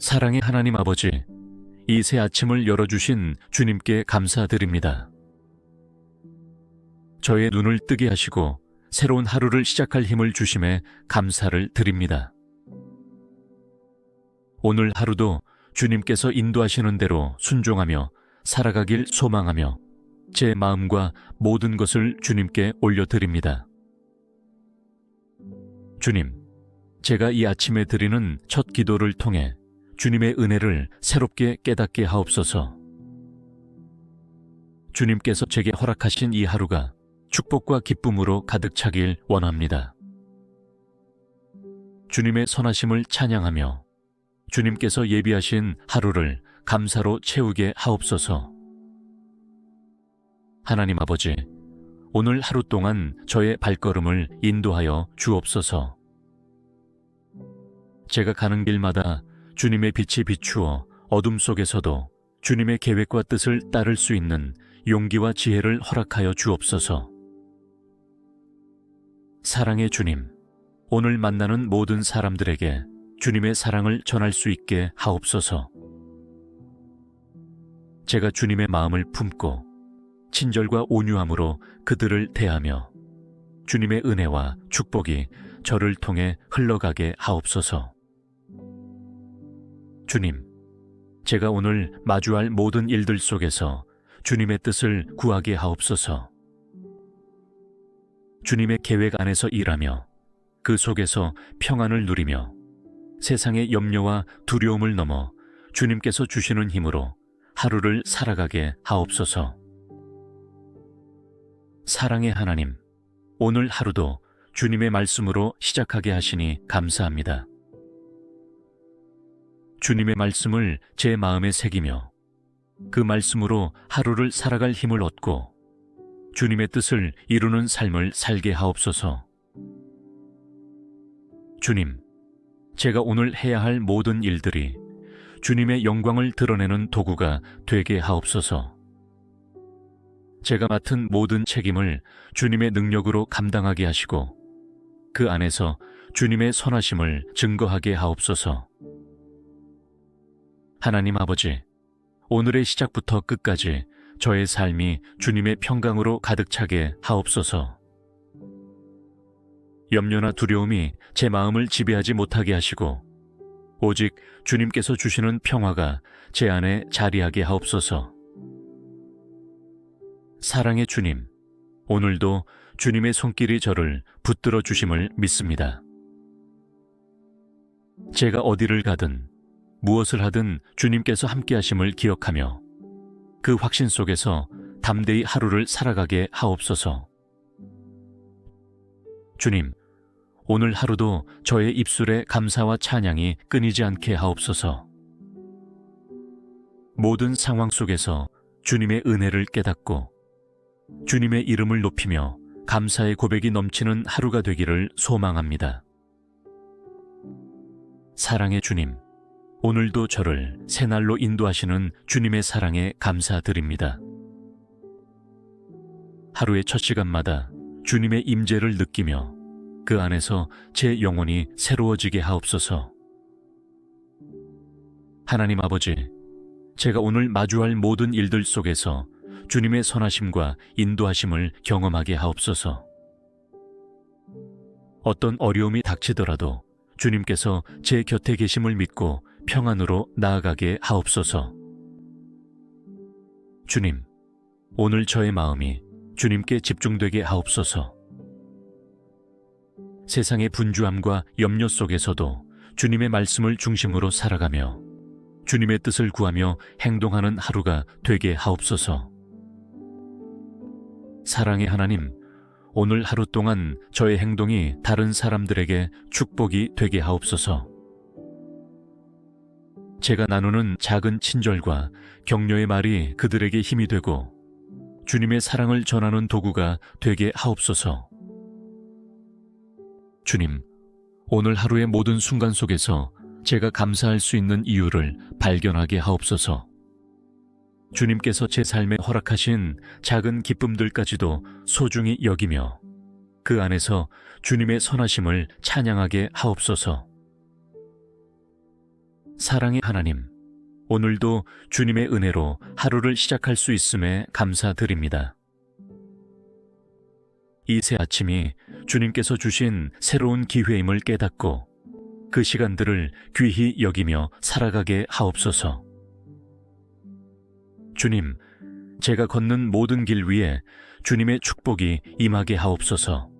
사랑의 하나님 아버지, 이 새 아침을 열어주신 주님께 감사드립니다. 저의 눈을 뜨게 하시고 새로운 하루를 시작할 힘을 주심에 감사를 드립니다. 오늘 하루도 주님께서 인도하시는 대로 순종하며 살아가길 소망하며 제 마음과 모든 것을 주님께 올려드립니다. 주님, 제가 이 아침에 드리는 첫 기도를 통해 주님의 은혜를 새롭게 깨닫게 하옵소서. 주님께서 제게 허락하신 이 하루가 축복과 기쁨으로 가득 차길 원합니다. 주님의 선하심을 찬양하며 주님께서 예비하신 하루를 감사로 채우게 하옵소서. 하나님 아버지, 오늘 하루 동안 저의 발걸음을 인도하여 주옵소서. 제가 가는 길마다 주님의 빛이 비추어 어둠 속에서도 주님의 계획과 뜻을 따를 수 있는 용기와 지혜를 허락하여 주옵소서. 사랑의 주님, 오늘 만나는 모든 사람들에게 주님의 사랑을 전할 수 있게 하옵소서. 제가 주님의 마음을 품고 친절과 온유함으로 그들을 대하며 주님의 은혜와 축복이 저를 통해 흘러가게 하옵소서. 주님, 제가 오늘 마주할 모든 일들 속에서 주님의 뜻을 구하게 하옵소서. 주님의 계획 안에서 일하며 그 속에서 평안을 누리며 세상의 염려와 두려움을 넘어 주님께서 주시는 힘으로 하루를 살아가게 하옵소서. 사랑의 하나님, 오늘 하루도 주님의 말씀으로 시작하게 하시니 감사합니다. 주님의 말씀을 제 마음에 새기며 그 말씀으로 하루를 살아갈 힘을 얻고 주님의 뜻을 이루는 삶을 살게 하옵소서. 주님, 제가 오늘 해야 할 모든 일들이 주님의 영광을 드러내는 도구가 되게 하옵소서. 제가 맡은 모든 책임을 주님의 능력으로 감당하게 하시고 그 안에서 주님의 선하심을 증거하게 하옵소서. 하나님 아버지, 오늘의 시작부터 끝까지 저의 삶이 주님의 평강으로 가득 차게 하옵소서. 염려나 두려움이 제 마음을 지배하지 못하게 하시고 오직 주님께서 주시는 평화가 제 안에 자리하게 하옵소서. 사랑의 주님, 오늘도 주님의 손길이 저를 붙들어 주심을 믿습니다. 제가 어디를 가든 무엇을 하든 주님께서 함께 하심을 기억하며 그 확신 속에서 담대히 하루를 살아가게 하옵소서. 주님, 오늘 하루도 저의 입술에 감사와 찬양이 끊이지 않게 하옵소서. 모든 상황 속에서 주님의 은혜를 깨닫고 주님의 이름을 높이며 감사의 고백이 넘치는 하루가 되기를 소망합니다. 사랑의 주님, 오늘도 저를 새날로 인도하시는 주님의 사랑에 감사드립니다. 하루의 첫 시간마다 주님의 임재를 느끼며 그 안에서 제 영혼이 새로워지게 하옵소서. 하나님 아버지, 제가 오늘 마주할 모든 일들 속에서 주님의 선하심과 인도하심을 경험하게 하옵소서. 어떤 어려움이 닥치더라도 주님께서 제 곁에 계심을 믿고 평안으로 나아가게 하옵소서. 주님, 오늘 저의 마음이 주님께 집중되게 하옵소서. 세상의 분주함과 염려 속에서도 주님의 말씀을 중심으로 살아가며 주님의 뜻을 구하며 행동하는 하루가 되게 하옵소서. 사랑의 하나님, 오늘 하루 동안 저의 행동이 다른 사람들에게 축복이 되게 하옵소서. 제가 나누는 작은 친절과 격려의 말이 그들에게 힘이 되고 주님의 사랑을 전하는 도구가 되게 하옵소서. 주님, 오늘 하루의 모든 순간 속에서 제가 감사할 수 있는 이유를 발견하게 하옵소서. 주님께서 제 삶에 허락하신 작은 기쁨들까지도 소중히 여기며 그 안에서 주님의 선하심을 찬양하게 하옵소서. 사랑의 하나님, 오늘도 주님의 은혜로 하루를 시작할 수 있음에 감사드립니다. 이 새 아침이 주님께서 주신 새로운 기회임을 깨닫고 그 시간들을 귀히 여기며 살아가게 하옵소서. 주님, 제가 걷는 모든 길 위에 주님의 축복이 임하게 하옵소서.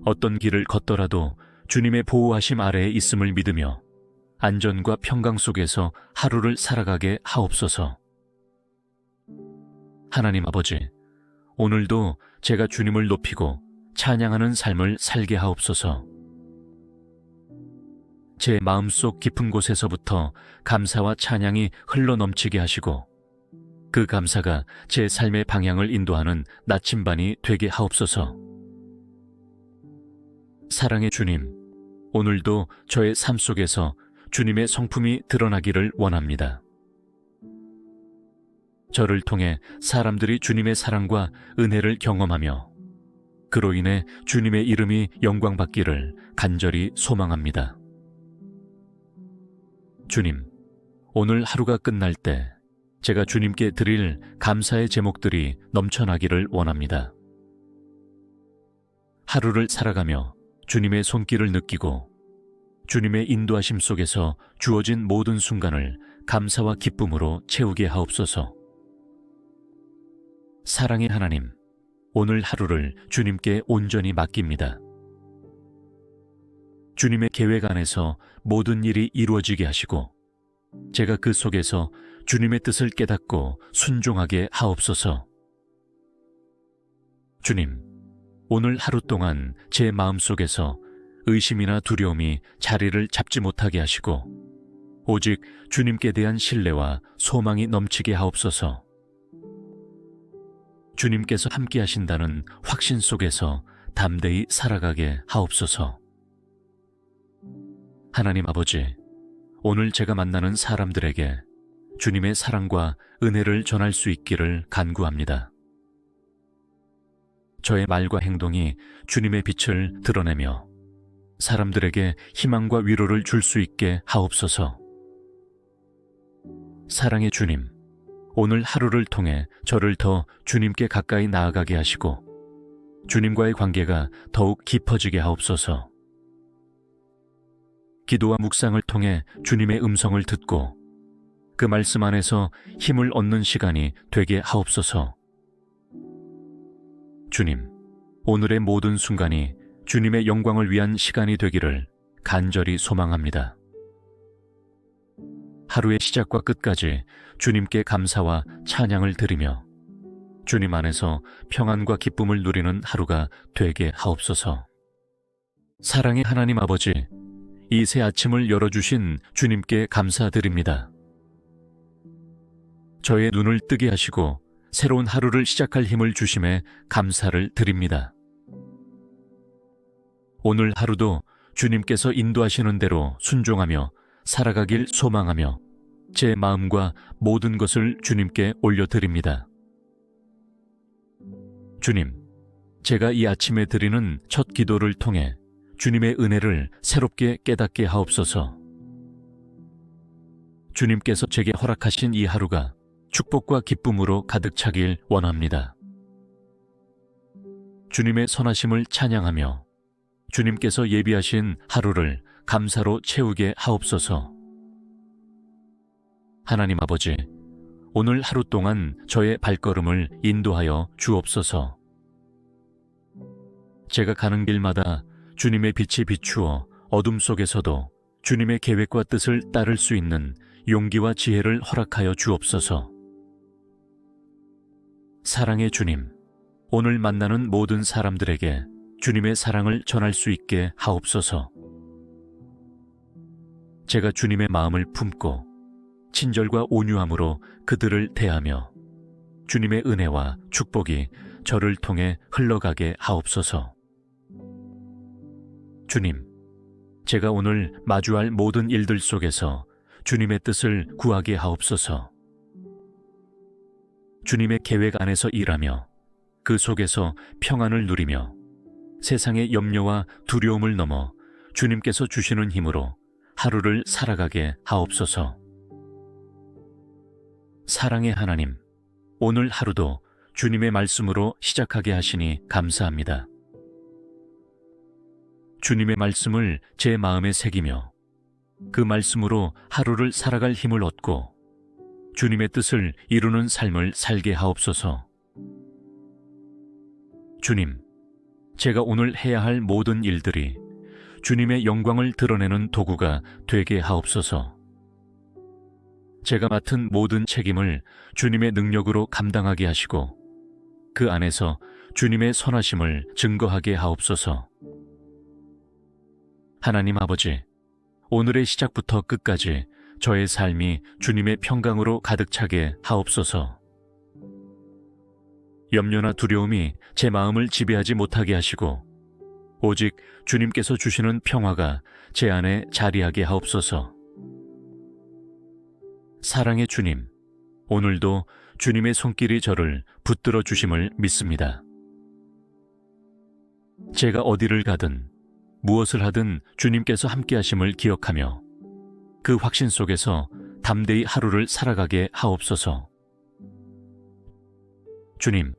어떤 길을 걷더라도 주님의 보호하심 아래에 있음을 믿으며 안전과 평강 속에서 하루를 살아가게 하옵소서. 하나님 아버지, 오늘도 제가 주님을 높이고 찬양하는 삶을 살게 하옵소서. 제 마음속 깊은 곳에서부터 감사와 찬양이 흘러넘치게 하시고 그 감사가 제 삶의 방향을 인도하는 나침반이 되게 하옵소서. 사랑의 주님, 오늘도 저의 삶 속에서 주님의 성품이 드러나기를 원합니다. 저를 통해 사람들이 주님의 사랑과 은혜를 경험하며 그로 인해 주님의 이름이 영광받기를 간절히 소망합니다. 주님, 오늘 하루가 끝날 때 제가 주님께 드릴 감사의 제목들이 넘쳐나기를 원합니다. 하루를 살아가며 주님의 손길을 느끼고 주님의 인도하심 속에서 주어진 모든 순간을 감사와 기쁨으로 채우게 하옵소서. 사랑의 하나님, 오늘 하루를 주님께 온전히 맡깁니다. 주님의 계획 안에서 모든 일이 이루어지게 하시고 제가 그 속에서 주님의 뜻을 깨닫고 순종하게 하옵소서. 주님, 오늘 하루 동안 제 마음속에서 의심이나 두려움이 자리를 잡지 못하게 하시고 오직 주님께 대한 신뢰와 소망이 넘치게 하옵소서. 주님께서 함께 하신다는 확신 속에서 담대히 살아가게 하옵소서. 하나님 아버지, 오늘 제가 만나는 사람들에게 주님의 사랑과 은혜를 전할 수 있기를 간구합니다. 저의 말과 행동이 주님의 빛을 드러내며 사람들에게 희망과 위로를 줄 수 있게 하옵소서. 사랑의 주님, 오늘 하루를 통해 저를 더 주님께 가까이 나아가게 하시고 주님과의 관계가 더욱 깊어지게 하옵소서. 기도와 묵상을 통해 주님의 음성을 듣고 그 말씀 안에서 힘을 얻는 시간이 되게 하옵소서. 주님, 오늘의 모든 순간이 주님의 영광을 위한 시간이 되기를 간절히 소망합니다. 하루의 시작과 끝까지 주님께 감사와 찬양을 드리며 주님 안에서 평안과 기쁨을 누리는 하루가 되게 하옵소서. 사랑의 하나님 아버지, 이 새 아침을 열어주신 주님께 감사드립니다. 저의 눈을 뜨게 하시고 새로운 하루를 시작할 힘을 주심에 감사를 드립니다. 오늘 하루도 주님께서 인도하시는 대로 순종하며 살아가길 소망하며 제 마음과 모든 것을 주님께 올려드립니다. 주님, 제가 이 아침에 드리는 첫 기도를 통해 주님의 은혜를 새롭게 깨닫게 하옵소서. 주님께서 제게 허락하신 이 하루가 축복과 기쁨으로 가득 차길 원합니다. 주님의 선하심을 찬양하며 주님께서 예비하신 하루를 감사로 채우게 하옵소서. 하나님 아버지, 오늘 하루 동안 저의 발걸음을 인도하여 주옵소서. 제가 가는 길마다 주님의 빛이 비추어 어둠 속에서도 주님의 계획과 뜻을 따를 수 있는 용기와 지혜를 허락하여 주옵소서. 사랑의 주님, 오늘 만나는 모든 사람들에게 주님의 사랑을 전할 수 있게 하옵소서. 제가 주님의 마음을 품고 친절과 온유함으로 그들을 대하며 주님의 은혜와 축복이 저를 통해 흘러가게 하옵소서. 주님, 제가 오늘 마주할 모든 일들 속에서 주님의 뜻을 구하게 하옵소서. 주님의 계획 안에서 일하며 그 속에서 평안을 누리며 세상의 염려와 두려움을 넘어 주님께서 주시는 힘으로 하루를 살아가게 하옵소서. 사랑의 하나님, 오늘 하루도 주님의 말씀으로 시작하게 하시니 감사합니다. 주님의 말씀을 제 마음에 새기며 그 말씀으로 하루를 살아갈 힘을 얻고 주님의 뜻을 이루는 삶을 살게 하옵소서. 주님, 제가 오늘 해야 할 모든 일들이 주님의 영광을 드러내는 도구가 되게 하옵소서. 제가 맡은 모든 책임을 주님의 능력으로 감당하게 하시고 그 안에서 주님의 선하심을 증거하게 하옵소서. 하나님 아버지, 오늘의 시작부터 끝까지 저의 삶이 주님의 평강으로 가득 차게 하옵소서. 염려나 두려움이 제 마음을 지배하지 못하게 하시고 오직 주님께서 주시는 평화가 제 안에 자리하게 하옵소서. 사랑의 주님, 오늘도 주님의 손길이 저를 붙들어 주심을 믿습니다. 제가 어디를 가든 무엇을 하든 주님께서 함께 하심을 기억하며 그 확신 속에서 담대히 하루를 살아가게 하옵소서. 주님,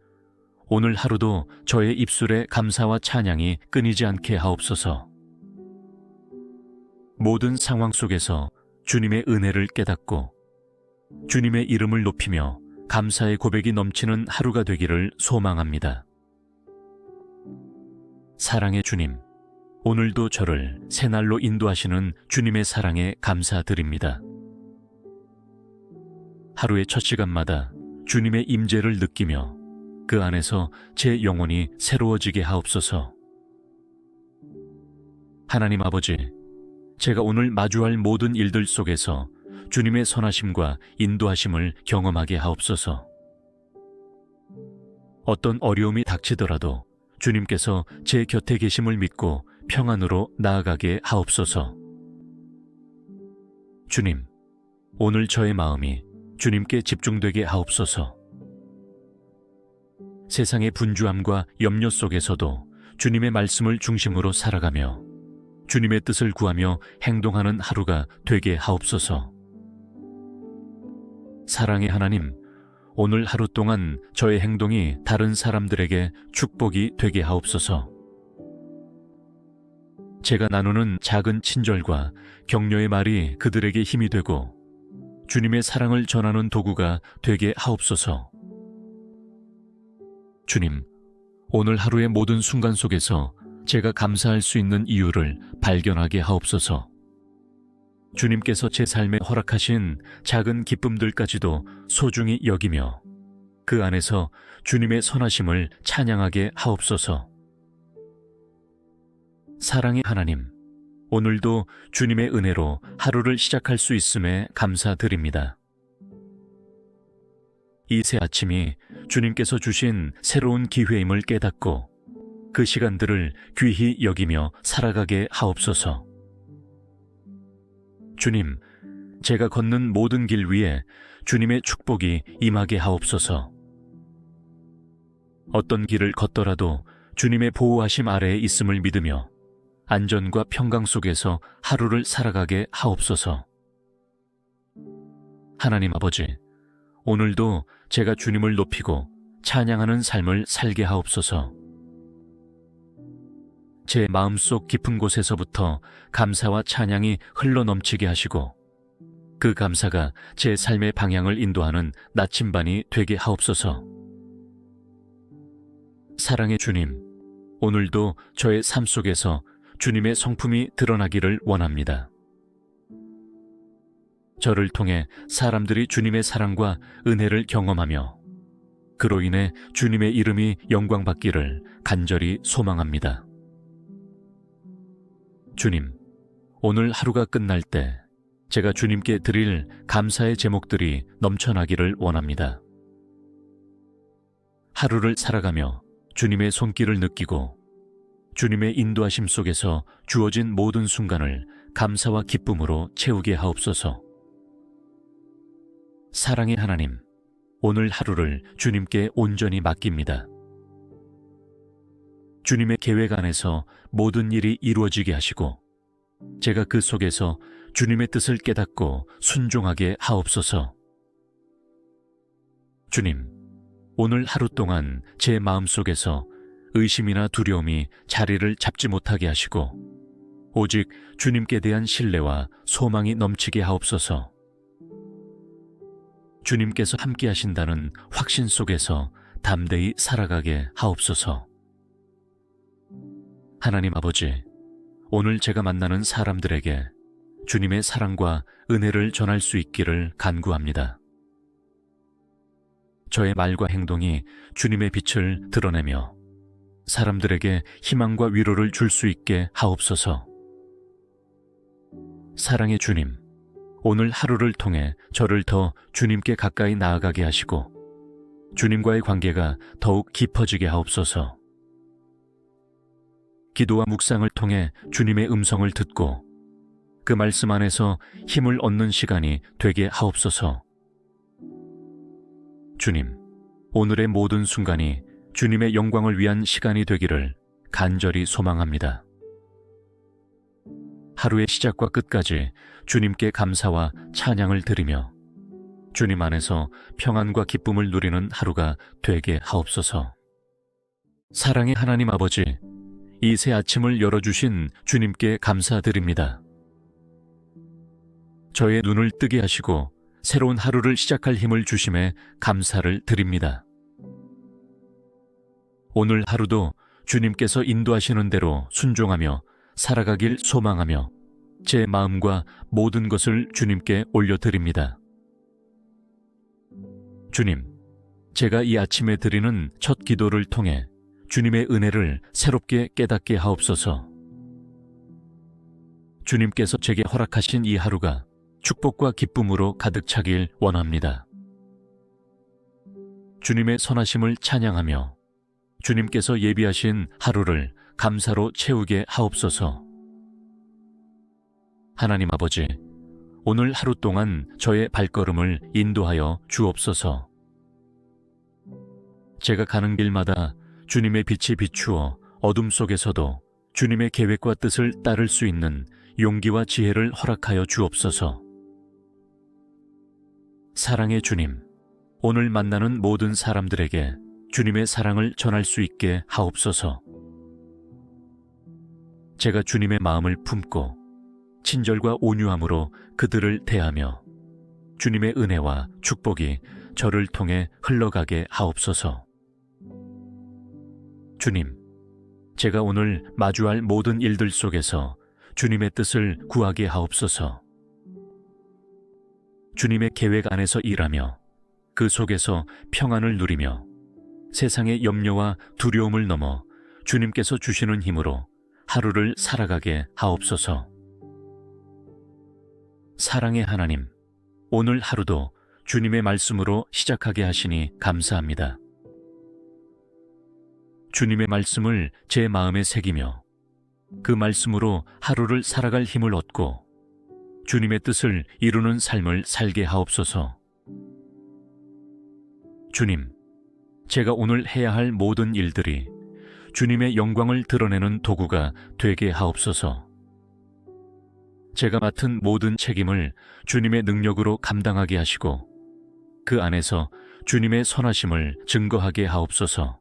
오늘 하루도 저의 입술에 감사와 찬양이 끊이지 않게 하옵소서. 모든 상황 속에서 주님의 은혜를 깨닫고 주님의 이름을 높이며 감사의 고백이 넘치는 하루가 되기를 소망합니다. 사랑의 주님, 오늘도 저를 새날로 인도하시는 주님의 사랑에 감사드립니다. 하루의 첫 시간마다 주님의 임재를 느끼며 그 안에서 제 영혼이 새로워지게 하옵소서. 하나님 아버지, 제가 오늘 마주할 모든 일들 속에서 주님의 선하심과 인도하심을 경험하게 하옵소서. 어떤 어려움이 닥치더라도 주님께서 제 곁에 계심을 믿고 평안으로 나아가게 하옵소서. 주님, 오늘 저의 마음이 주님께 집중되게 하옵소서. 세상의 분주함과 염려 속에서도 주님의 말씀을 중심으로 살아가며 주님의 뜻을 구하며 행동하는 하루가 되게 하옵소서. 사랑의 하나님, 오늘 하루 동안 저의 행동이 다른 사람들에게 축복이 되게 하옵소서. 제가 나누는 작은 친절과 격려의 말이 그들에게 힘이 되고 주님의 사랑을 전하는 도구가 되게 하옵소서. 주님, 오늘 하루의 모든 순간 속에서 제가 감사할 수 있는 이유를 발견하게 하옵소서. 주님께서 제 삶에 허락하신 작은 기쁨들까지도 소중히 여기며 그 안에서 주님의 선하심을 찬양하게 하옵소서. 사랑의 하나님, 오늘도 주님의 은혜로 하루를 시작할 수 있음에 감사드립니다. 이 새 아침이 주님께서 주신 새로운 기회임을 깨닫고 그 시간들을 귀히 여기며 살아가게 하옵소서. 주님, 제가 걷는 모든 길 위에 주님의 축복이 임하게 하옵소서. 어떤 길을 걷더라도 주님의 보호하심 아래에 있음을 믿으며 안전과 평강 속에서 하루를 살아가게 하옵소서. 하나님 아버지, 오늘도 제가 주님을 높이고 찬양하는 삶을 살게 하옵소서. 제 마음속 깊은 곳에서부터 감사와 찬양이 흘러넘치게 하시고 그 감사가 제 삶의 방향을 인도하는 나침반이 되게 하옵소서. 사랑의 주님, 오늘도 저의 삶 속에서 주님의 성품이 드러나기를 원합니다. 저를 통해 사람들이 주님의 사랑과 은혜를 경험하며 그로 인해 주님의 이름이 영광받기를 간절히 소망합니다. 주님, 오늘 하루가 끝날 때 제가 주님께 드릴 감사의 제목들이 넘쳐나기를 원합니다. 하루를 살아가며 주님의 손길을 느끼고 주님의 인도하심 속에서 주어진 모든 순간을 감사와 기쁨으로 채우게 하옵소서. 사랑의 하나님, 오늘 하루를 주님께 온전히 맡깁니다. 주님의 계획 안에서 모든 일이 이루어지게 하시고 제가 그 속에서 주님의 뜻을 깨닫고 순종하게 하옵소서. 주님, 오늘 하루 동안 제 마음속에서 의심이나 두려움이 자리를 잡지 못하게 하시고 오직 주님께 대한 신뢰와 소망이 넘치게 하옵소서. 주님께서 함께 하신다는 확신 속에서 담대히 살아가게 하옵소서. 하나님 아버지, 오늘 제가 만나는 사람들에게 주님의 사랑과 은혜를 전할 수 있기를 간구합니다. 저의 말과 행동이 주님의 빛을 드러내며 사람들에게 희망과 위로를 줄 수 있게 하옵소서. 사랑의 주님, 오늘 하루를 통해 저를 더 주님께 가까이 나아가게 하시고 주님과의 관계가 더욱 깊어지게 하옵소서. 기도와 묵상을 통해 주님의 음성을 듣고 그 말씀 안에서 힘을 얻는 시간이 되게 하옵소서. 주님, 오늘의 모든 순간이 주님의 영광을 위한 시간이 되기를 간절히 소망합니다. 하루의 시작과 끝까지 주님께 감사와 찬양을 드리며 주님 안에서 평안과 기쁨을 누리는 하루가 되게 하옵소서. 사랑의 하나님 아버지, 이 새 아침을 열어주신 주님께 감사드립니다. 저의 눈을 뜨게 하시고 새로운 하루를 시작할 힘을 주심에 감사를 드립니다. 오늘 하루도 주님께서 인도하시는 대로 순종하며 살아가길 소망하며 제 마음과 모든 것을 주님께 올려드립니다. 주님, 제가 이 아침에 드리는 첫 기도를 통해 주님의 은혜를 새롭게 깨닫게 하옵소서. 주님께서 제게 허락하신 이 하루가 축복과 기쁨으로 가득 차길 원합니다. 주님의 선하심을 찬양하며 주님께서 예비하신 하루를 감사로 채우게 하옵소서. 하나님 아버지, 오늘 하루 동안 저의 발걸음을 인도하여 주옵소서. 제가 가는 길마다 주님의 빛이 비추어 어둠 속에서도 주님의 계획과 뜻을 따를 수 있는 용기와 지혜를 허락하여 주옵소서. 사랑의 주님, 오늘 만나는 모든 사람들에게 주님의 사랑을 전할 수 있게 하옵소서. 제가 주님의 마음을 품고 친절과 온유함으로 그들을 대하며 주님의 은혜와 축복이 저를 통해 흘러가게 하옵소서. 주님, 제가 오늘 마주할 모든 일들 속에서 주님의 뜻을 구하게 하옵소서. 주님의 계획 안에서 일하며 그 속에서 평안을 누리며 세상의 염려와 두려움을 넘어 주님께서 주시는 힘으로 하루를 살아가게 하옵소서. 사랑의 하나님, 오늘 하루도 주님의 말씀으로 시작하게 하시니 감사합니다. 주님의 말씀을 제 마음에 새기며 그 말씀으로 하루를 살아갈 힘을 얻고 주님의 뜻을 이루는 삶을 살게 하옵소서. 주님, 제가 오늘 해야 할 모든 일들이 주님의 영광을 드러내는 도구가 되게 하옵소서. 제가 맡은 모든 책임을 주님의 능력으로 감당하게 하시고 그 안에서 주님의 선하심을 증거하게 하옵소서.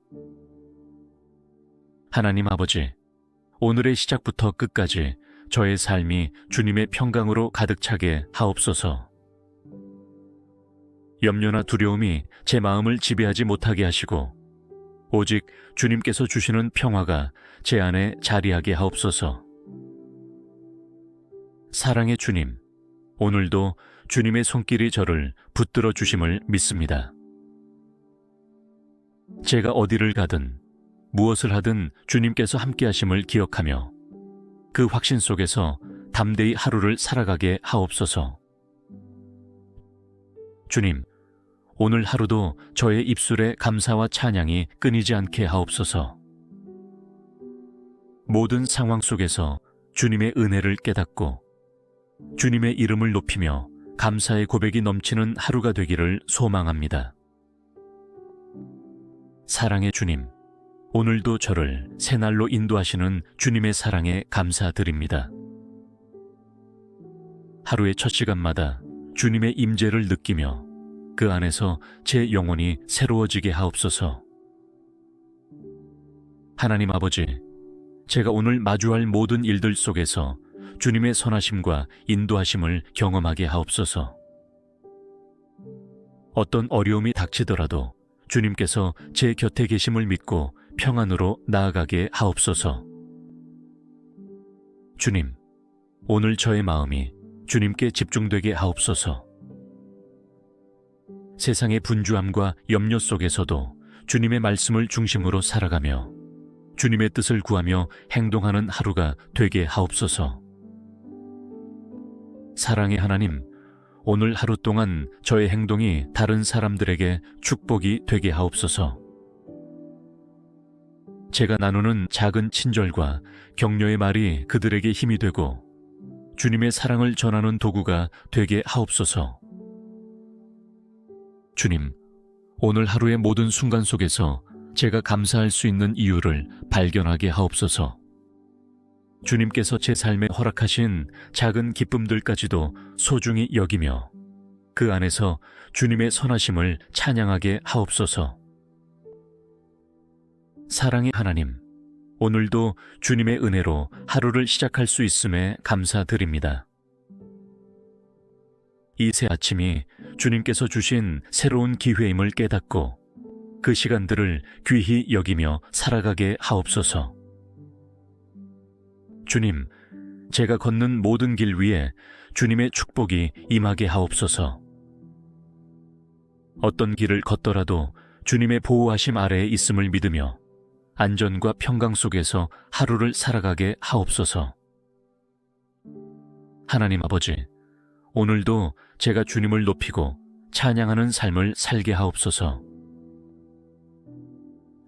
하나님 아버지, 오늘의 시작부터 끝까지 저의 삶이 주님의 평강으로 가득 차게 하옵소서. 염려나 두려움이 제 마음을 지배하지 못하게 하시고 오직 주님께서 주시는 평화가 제 안에 자리하게 하옵소서. 사랑의 주님, 오늘도 주님의 손길이 저를 붙들어 주심을 믿습니다. 제가 어디를 가든 무엇을 하든 주님께서 함께 하심을 기억하며 그 확신 속에서 담대히 하루를 살아가게 하옵소서. 주님, 오늘 하루도 저의 입술에 감사와 찬양이 끊이지 않게 하옵소서. 모든 상황 속에서 주님의 은혜를 깨닫고 주님의 이름을 높이며 감사의 고백이 넘치는 하루가 되기를 소망합니다. 사랑의 주님, 오늘도 저를 새날로 인도하시는 주님의 사랑에 감사드립니다. 하루의 첫 시간마다 주님의 임재를 느끼며 그 안에서 제 영혼이 새로워지게 하옵소서. 하나님 아버지, 제가 오늘 마주할 모든 일들 속에서 주님의 선하심과 인도하심을 경험하게 하옵소서. 어떤 어려움이 닥치더라도 주님께서 제 곁에 계심을 믿고 평안으로 나아가게 하옵소서. 주님, 오늘 저의 마음이 주님께 집중되게 하옵소서. 세상의 분주함과 염려 속에서도 주님의 말씀을 중심으로 살아가며 주님의 뜻을 구하며 행동하는 하루가 되게 하옵소서. 사랑의 하나님, 오늘 하루 동안 저의 행동이 다른 사람들에게 축복이 되게 하옵소서. 제가 나누는 작은 친절과 격려의 말이 그들에게 힘이 되고 주님의 사랑을 전하는 도구가 되게 하옵소서. 주님, 오늘 하루의 모든 순간 속에서 제가 감사할 수 있는 이유를 발견하게 하옵소서. 주님께서 제 삶에 허락하신 작은 기쁨들까지도 소중히 여기며 그 안에서 주님의 선하심을 찬양하게 하옵소서. 사랑의 하나님, 오늘도 주님의 은혜로 하루를 시작할 수 있음에 감사드립니다. 이 새 아침이 주님께서 주신 새로운 기회임을 깨닫고 그 시간들을 귀히 여기며 살아가게 하옵소서. 주님, 제가 걷는 모든 길 위에 주님의 축복이 임하게 하옵소서. 어떤 길을 걷더라도 주님의 보호하심 아래에 있음을 믿으며 안전과 평강 속에서 하루를 살아가게 하옵소서. 하나님 아버지, 오늘도 제가 주님을 높이고 찬양하는 삶을 살게 하옵소서.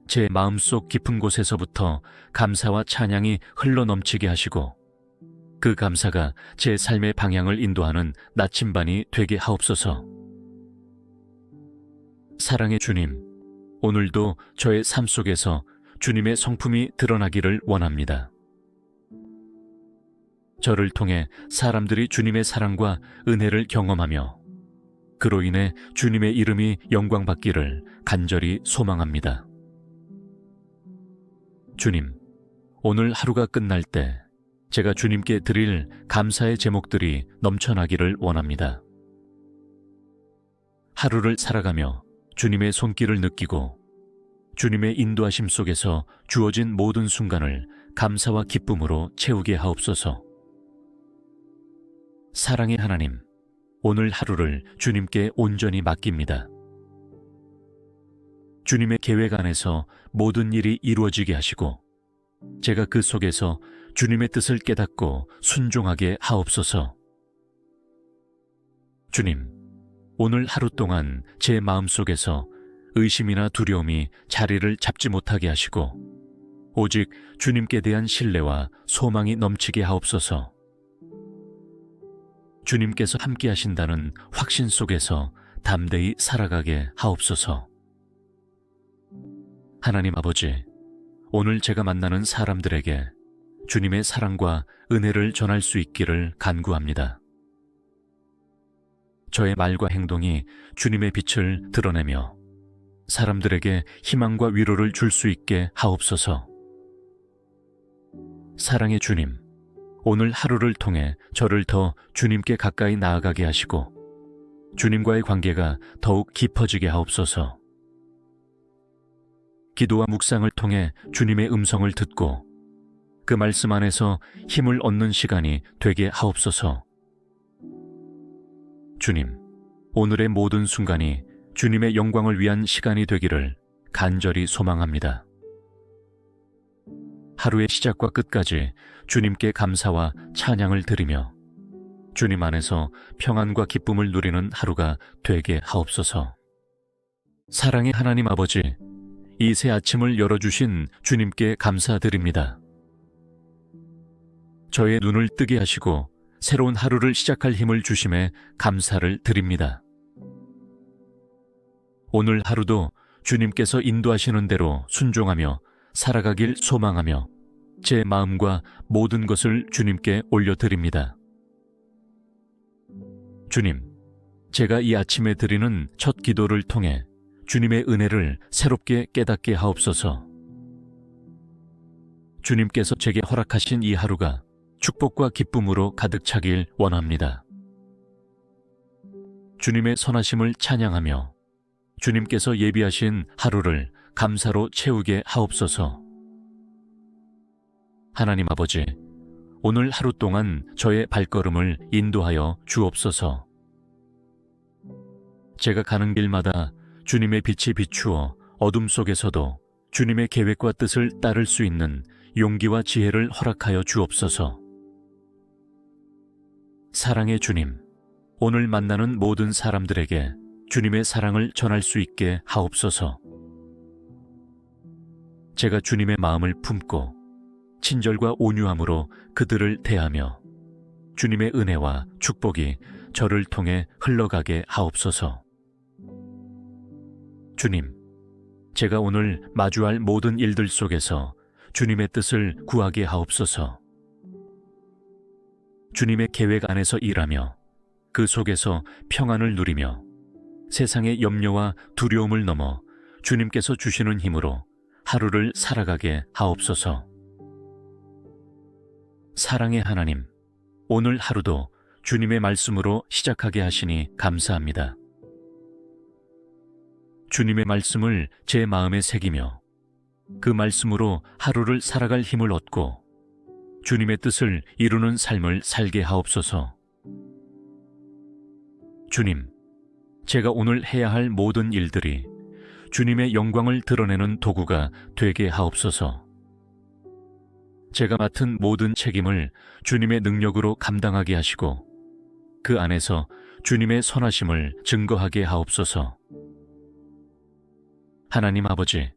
제 마음속 깊은 곳에서부터 감사와 찬양이 흘러넘치게 하시고 그 감사가 제 삶의 방향을 인도하는 나침반이 되게 하옵소서. 사랑의 주님, 오늘도 저의 삶 속에서 주님의 성품이 드러나기를 원합니다. 저를 통해 사람들이 주님의 사랑과 은혜를 경험하며 그로 인해 주님의 이름이 영광받기를 간절히 소망합니다. 주님, 오늘 하루가 끝날 때 제가 주님께 드릴 감사의 제목들이 넘쳐나기를 원합니다. 하루를 살아가며 주님의 손길을 느끼고 주님의 인도하심 속에서 주어진 모든 순간을 감사와 기쁨으로 채우게 하옵소서. 사랑의 하나님, 오늘 하루를 주님께 온전히 맡깁니다. 주님의 계획 안에서 모든 일이 이루어지게 하시고 제가 그 속에서 주님의 뜻을 깨닫고 순종하게 하옵소서. 주님, 오늘 하루 동안 제 마음속에서 의심이나 두려움이 자리를 잡지 못하게 하시고 오직 주님께 대한 신뢰와 소망이 넘치게 하옵소서. 주님께서 함께 하신다는 확신 속에서 담대히 살아가게 하옵소서. 하나님 아버지, 오늘 제가 만나는 사람들에게 주님의 사랑과 은혜를 전할 수 있기를 간구합니다. 저의 말과 행동이 주님의 빛을 드러내며 사람들에게 희망과 위로를 줄 수 있게 하옵소서. 사랑의 주님, 오늘 하루를 통해 저를 더 주님께 가까이 나아가게 하시고 주님과의 관계가 더욱 깊어지게 하옵소서. 기도와 묵상을 통해 주님의 음성을 듣고 그 말씀 안에서 힘을 얻는 시간이 되게 하옵소서. 주님, 오늘의 모든 순간이 주님의 영광을 위한 시간이 되기를 간절히 소망합니다. 하루의 시작과 끝까지 주님께 감사와 찬양을 드리며 주님 안에서 평안과 기쁨을 누리는 하루가 되게 하옵소서. 사랑의 하나님 아버지, 이 새 아침을 열어주신 주님께 감사드립니다. 저의 눈을 뜨게 하시고 새로운 하루를 시작할 힘을 주심에 감사를 드립니다. 오늘 하루도 주님께서 인도하시는 대로 순종하며 살아가길 소망하며 제 마음과 모든 것을 주님께 올려드립니다. 주님, 제가 이 아침에 드리는 첫 기도를 통해 주님의 은혜를 새롭게 깨닫게 하옵소서. 주님께서 제게 허락하신 이 하루가 축복과 기쁨으로 가득 차길 원합니다. 주님의 선하심을 찬양하며 주님께서 예비하신 하루를 감사로 채우게 하옵소서. 하나님 아버지, 오늘 하루 동안 저의 발걸음을 인도하여 주옵소서. 제가 가는 길마다 주님의 빛이 비추어 어둠 속에서도 주님의 계획과 뜻을 따를 수 있는 용기와 지혜를 허락하여 주옵소서. 사랑의 주님, 오늘 만나는 모든 사람들에게 주님의 사랑을 전할 수 있게 하옵소서. 제가 주님의 마음을 품고 친절과 온유함으로 그들을 대하며 주님의 은혜와 축복이 저를 통해 흘러가게 하옵소서. 주님, 제가 오늘 마주할 모든 일들 속에서 주님의 뜻을 구하게 하옵소서. 주님의 계획 안에서 일하며 그 속에서 평안을 누리며 세상의 염려와 두려움을 넘어 주님께서 주시는 힘으로 하루를 살아가게 하옵소서. 사랑의 하나님, 오늘 하루도 주님의 말씀으로 시작하게 하시니 감사합니다. 주님의 말씀을 제 마음에 새기며 그 말씀으로 하루를 살아갈 힘을 얻고 주님의 뜻을 이루는 삶을 살게 하옵소서. 주님, 제가 오늘 해야 할 모든 일들이 주님의 영광을 드러내는 도구가 되게 하옵소서. 제가 맡은 모든 책임을 주님의 능력으로 감당하게 하시고 그 안에서 주님의 선하심을 증거하게 하옵소서. 하나님 아버지,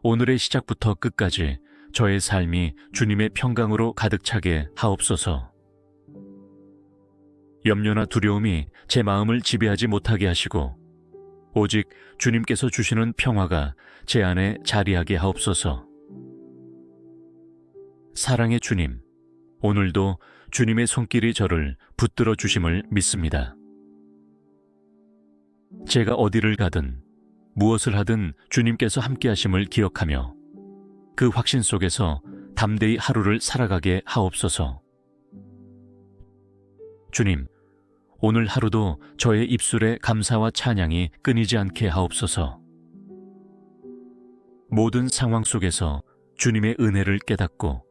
오늘의 시작부터 끝까지 저의 삶이 주님의 평강으로 가득 차게 하옵소서. 염려나 두려움이 제 마음을 지배하지 못하게 하시고 오직 주님께서 주시는 평화가 제 안에 자리하게 하옵소서. 사랑의 주님, 오늘도 주님의 손길이 저를 붙들어 주심을 믿습니다. 제가 어디를 가든 무엇을 하든 주님께서 함께 하심을 기억하며 그 확신 속에서 담대히 하루를 살아가게 하옵소서. 주님, 오늘 하루도 저의 입술에 감사와 찬양이 끊이지 않게 하옵소서. 모든 상황 속에서 주님의 은혜를 깨닫고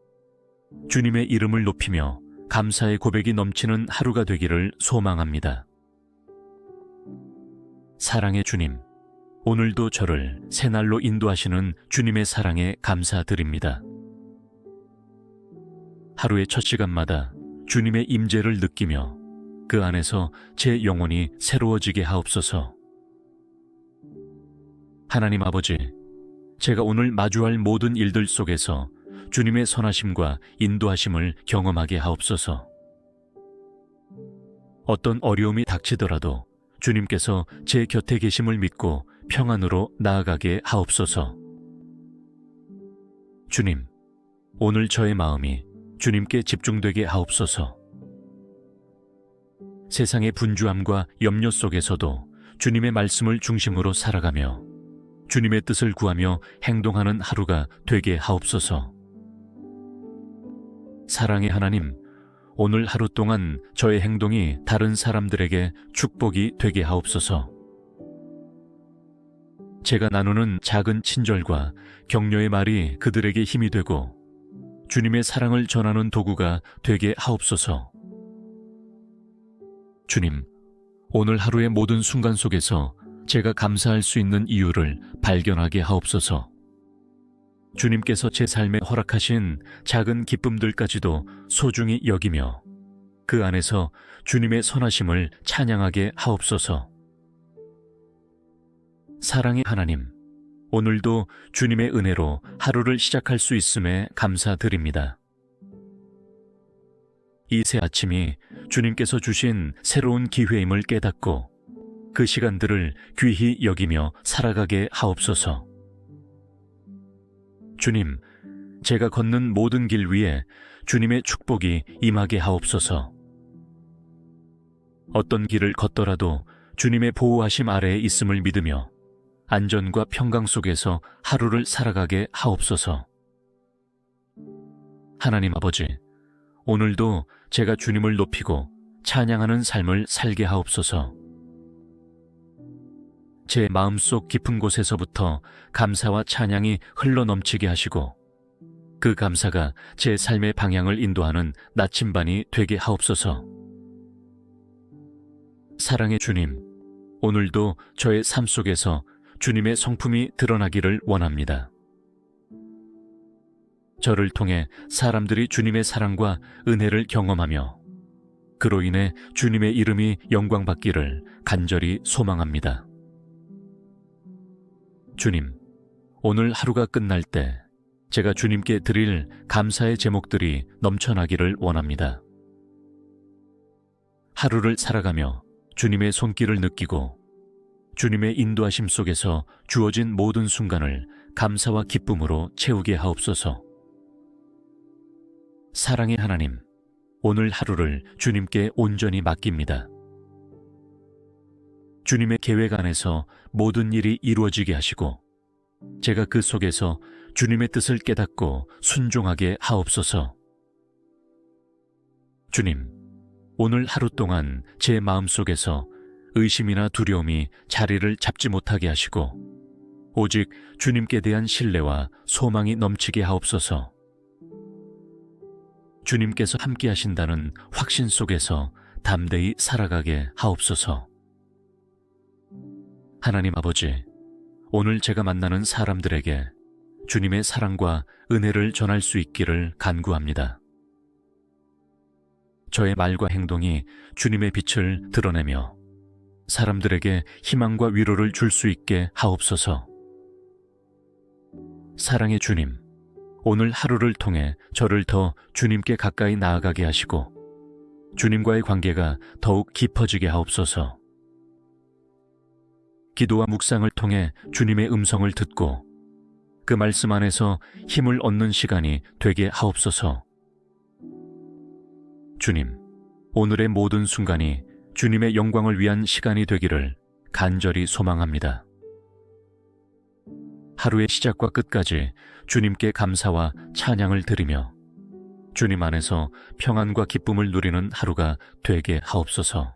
주님의 이름을 높이며 감사의 고백이 넘치는 하루가 되기를 소망합니다. 사랑의 주님, 오늘도 저를 새날로 인도하시는 주님의 사랑에 감사드립니다. 하루의 첫 시간마다 주님의 임재를 느끼며 그 안에서 제 영혼이 새로워지게 하옵소서. 하나님 아버지, 제가 오늘 마주할 모든 일들 속에서 주님의 선하심과 인도하심을 경험하게 하옵소서. 어떤 어려움이 닥치더라도 주님께서 제 곁에 계심을 믿고 평안으로 나아가게 하옵소서. 주님, 오늘 저의 마음이 주님께 집중되게 하옵소서. 세상의 분주함과 염려 속에서도 주님의 말씀을 중심으로 살아가며 주님의 뜻을 구하며 행동하는 하루가 되게 하옵소서. 사랑의 하나님, 오늘 하루 동안 저의 행동이 다른 사람들에게 축복이 되게 하옵소서. 제가 나누는 작은 친절과 격려의 말이 그들에게 힘이 되고 주님의 사랑을 전하는 도구가 되게 하옵소서. 주님, 오늘 하루의 모든 순간 속에서 제가 감사할 수 있는 이유를 발견하게 하옵소서. 주님께서 제 삶에 허락하신 작은 기쁨들까지도 소중히 여기며 그 안에서 주님의 선하심을 찬양하게 하옵소서. 사랑의 하나님, 오늘도 주님의 은혜로 하루를 시작할 수 있음에 감사드립니다. 이 새 아침이 주님께서 주신 새로운 기회임을 깨닫고 그 시간들을 귀히 여기며 살아가게 하옵소서. 주님, 제가 걷는 모든 길 위에 주님의 축복이 임하게 하옵소서. 어떤 길을 걷더라도 주님의 보호하심 아래에 있음을 믿으며 안전과 평강 속에서 하루를 살아가게 하옵소서. 하나님 아버지, 오늘도 제가 주님을 높이고 찬양하는 삶을 살게 하옵소서. 제 마음속 깊은 곳에서부터 감사와 찬양이 흘러넘치게 하시고 그 감사가 제 삶의 방향을 인도하는 나침반이 되게 하옵소서. 사랑의 주님, 오늘도 저의 삶 속에서 주님의 성품이 드러나기를 원합니다. 저를 통해 사람들이 주님의 사랑과 은혜를 경험하며 그로 인해 주님의 이름이 영광받기를 간절히 소망합니다. 주님, 오늘 하루가 끝날 때 제가 주님께 드릴 감사의 제목들이 넘쳐나기를 원합니다. 하루를 살아가며 주님의 손길을 느끼고 주님의 인도하심 속에서 주어진 모든 순간을 감사와 기쁨으로 채우게 하옵소서. 사랑의 하나님, 오늘 하루를 주님께 온전히 맡깁니다. 주님의 계획 안에서 모든 일이 이루어지게 하시고 제가 그 속에서 주님의 뜻을 깨닫고 순종하게 하옵소서. 주님, 오늘 하루 동안 제 마음속에서 의심이나 두려움이 자리를 잡지 못하게 하시고 오직 주님께 대한 신뢰와 소망이 넘치게 하옵소서. 주님께서 함께 하신다는 확신 속에서 담대히 살아가게 하옵소서. 하나님 아버지, 오늘 제가 만나는 사람들에게 주님의 사랑과 은혜를 전할 수 있기를 간구합니다. 저의 말과 행동이 주님의 빛을 드러내며 사람들에게 희망과 위로를 줄 수 있게 하옵소서. 사랑의 주님, 오늘 하루를 통해 저를 더 주님께 가까이 나아가게 하시고 주님과의 관계가 더욱 깊어지게 하옵소서. 기도와 묵상을 통해 주님의 음성을 듣고 그 말씀 안에서 힘을 얻는 시간이 되게 하옵소서. 주님, 오늘의 모든 순간이 주님의 영광을 위한 시간이 되기를 간절히 소망합니다. 하루의 시작과 끝까지 주님께 감사와 찬양을 드리며 주님 안에서 평안과 기쁨을 누리는 하루가 되게 하옵소서.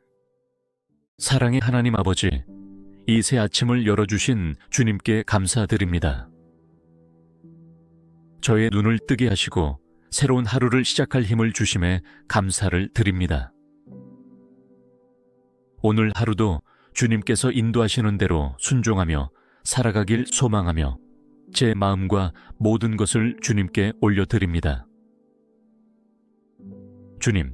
사랑의 하나님 아버지, 이 새 아침을 열어주신 주님께 감사드립니다. 저의 눈을 뜨게 하시고 새로운 하루를 시작할 힘을 주심에 감사를 드립니다. 오늘 하루도 주님께서 인도하시는 대로 순종하며 살아가길 소망하며 제 마음과 모든 것을 주님께 올려드립니다. 주님,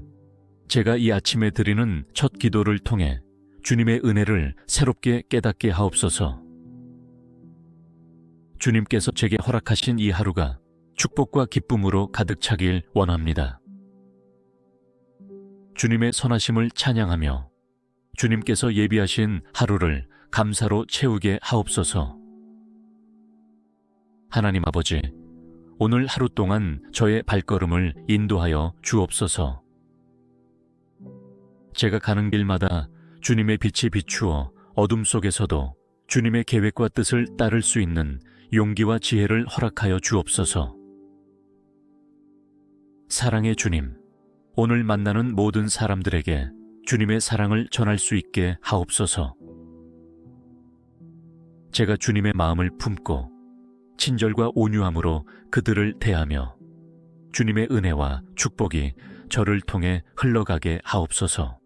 제가 이 아침에 드리는 첫 기도를 통해 주님의 은혜를 새롭게 깨닫게 하옵소서. 주님께서 제게 허락하신 이 하루가 축복과 기쁨으로 가득 차길 원합니다. 주님의 선하심을 찬양하며 주님께서 예비하신 하루를 감사로 채우게 하옵소서. 하나님 아버지, 오늘 하루 동안 저의 발걸음을 인도하여 주옵소서. 제가 가는 길마다 주님의 빛이 비추어 어둠 속에서도 주님의 계획과 뜻을 따를 수 있는 용기와 지혜를 허락하여 주옵소서. 사랑의 주님, 오늘 만나는 모든 사람들에게 주님의 사랑을 전할 수 있게 하옵소서. 제가 주님의 마음을 품고 친절과 온유함으로 그들을 대하며 주님의 은혜와 축복이 저를 통해 흘러가게 하옵소서.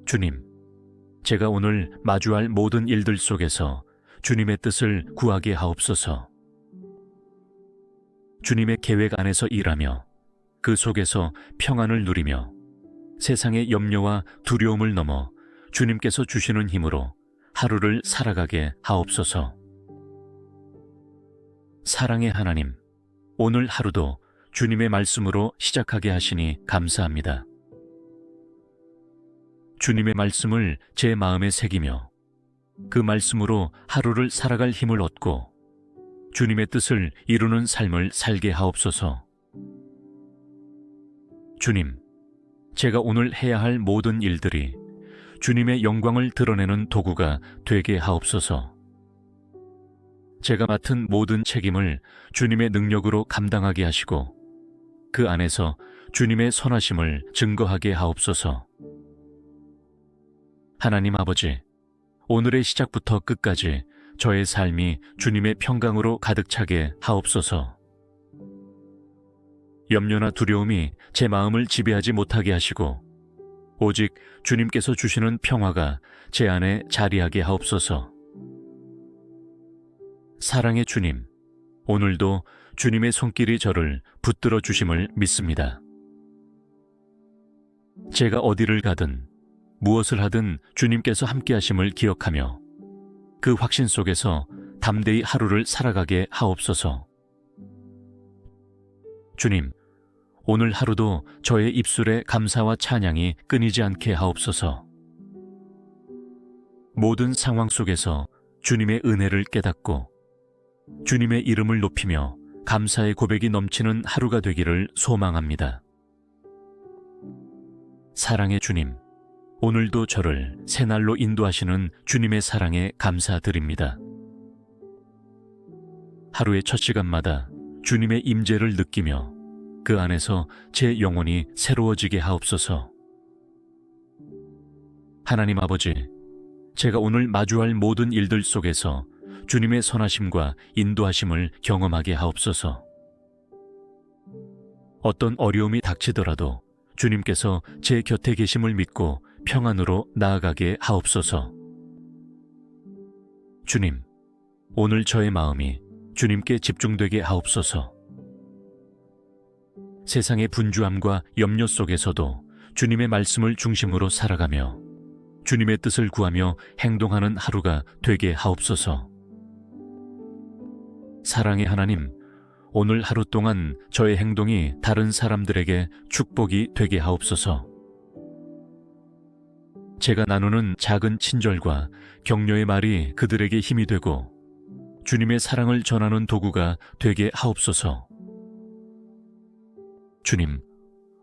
주님, 제가 오늘 마주할 모든 일들 속에서 주님의 뜻을 구하게 하옵소서. 주님의 계획 안에서 일하며 그 속에서 평안을 누리며 세상의 염려와 두려움을 넘어 주님께서 주시는 힘으로 하루를 살아가게 하옵소서. 사랑의 하나님, 오늘 하루도 주님의 말씀으로 시작하게 하시니 감사합니다. 주님의 말씀을 제 마음에 새기며 그 말씀으로 하루를 살아갈 힘을 얻고 주님의 뜻을 이루는 삶을 살게 하옵소서. 주님, 제가 오늘 해야 할 모든 일들이 주님의 영광을 드러내는 도구가 되게 하옵소서. 제가 맡은 모든 책임을 주님의 능력으로 감당하게 하시고 그 안에서 주님의 선하심을 증거하게 하옵소서. 하나님 아버지, 오늘의 시작부터 끝까지 저의 삶이 주님의 평강으로 가득 차게 하옵소서. 염려나 두려움이 제 마음을 지배하지 못하게 하시고 오직 주님께서 주시는 평화가 제 안에 자리하게 하옵소서. 사랑의 주님, 오늘도 주님의 손길이 저를 붙들어 주심을 믿습니다. 제가 어디를 가든 무엇을 하든 주님께서 함께 하심을 기억하며 그 확신 속에서 담대히 하루를 살아가게 하옵소서. 주님, 오늘 하루도 저의 입술에 감사와 찬양이 끊이지 않게 하옵소서. 모든 상황 속에서 주님의 은혜를 깨닫고 주님의 이름을 높이며 감사의 고백이 넘치는 하루가 되기를 소망합니다. 사랑의 주님, 오늘도 저를 새날로 인도하시는 주님의 사랑에 감사드립니다. 하루의 첫 시간마다 주님의 임재를 느끼며 그 안에서 제 영혼이 새로워지게 하옵소서. 하나님 아버지, 제가 오늘 마주할 모든 일들 속에서 주님의 선하심과 인도하심을 경험하게 하옵소서. 어떤 어려움이 닥치더라도 주님께서 제 곁에 계심을 믿고 평안으로 나아가게 하옵소서. 주님, 오늘 저의 마음이 주님께 집중되게 하옵소서. 세상의 분주함과 염려 속에서도 주님의 말씀을 중심으로 살아가며 주님의 뜻을 구하며 행동하는 하루가 되게 하옵소서. 사랑의 하나님, 오늘 하루 동안 저의 행동이 다른 사람들에게 축복이 되게 하옵소서. 제가 나누는 작은 친절과 격려의 말이 그들에게 힘이 되고 주님의 사랑을 전하는 도구가 되게 하옵소서. 주님,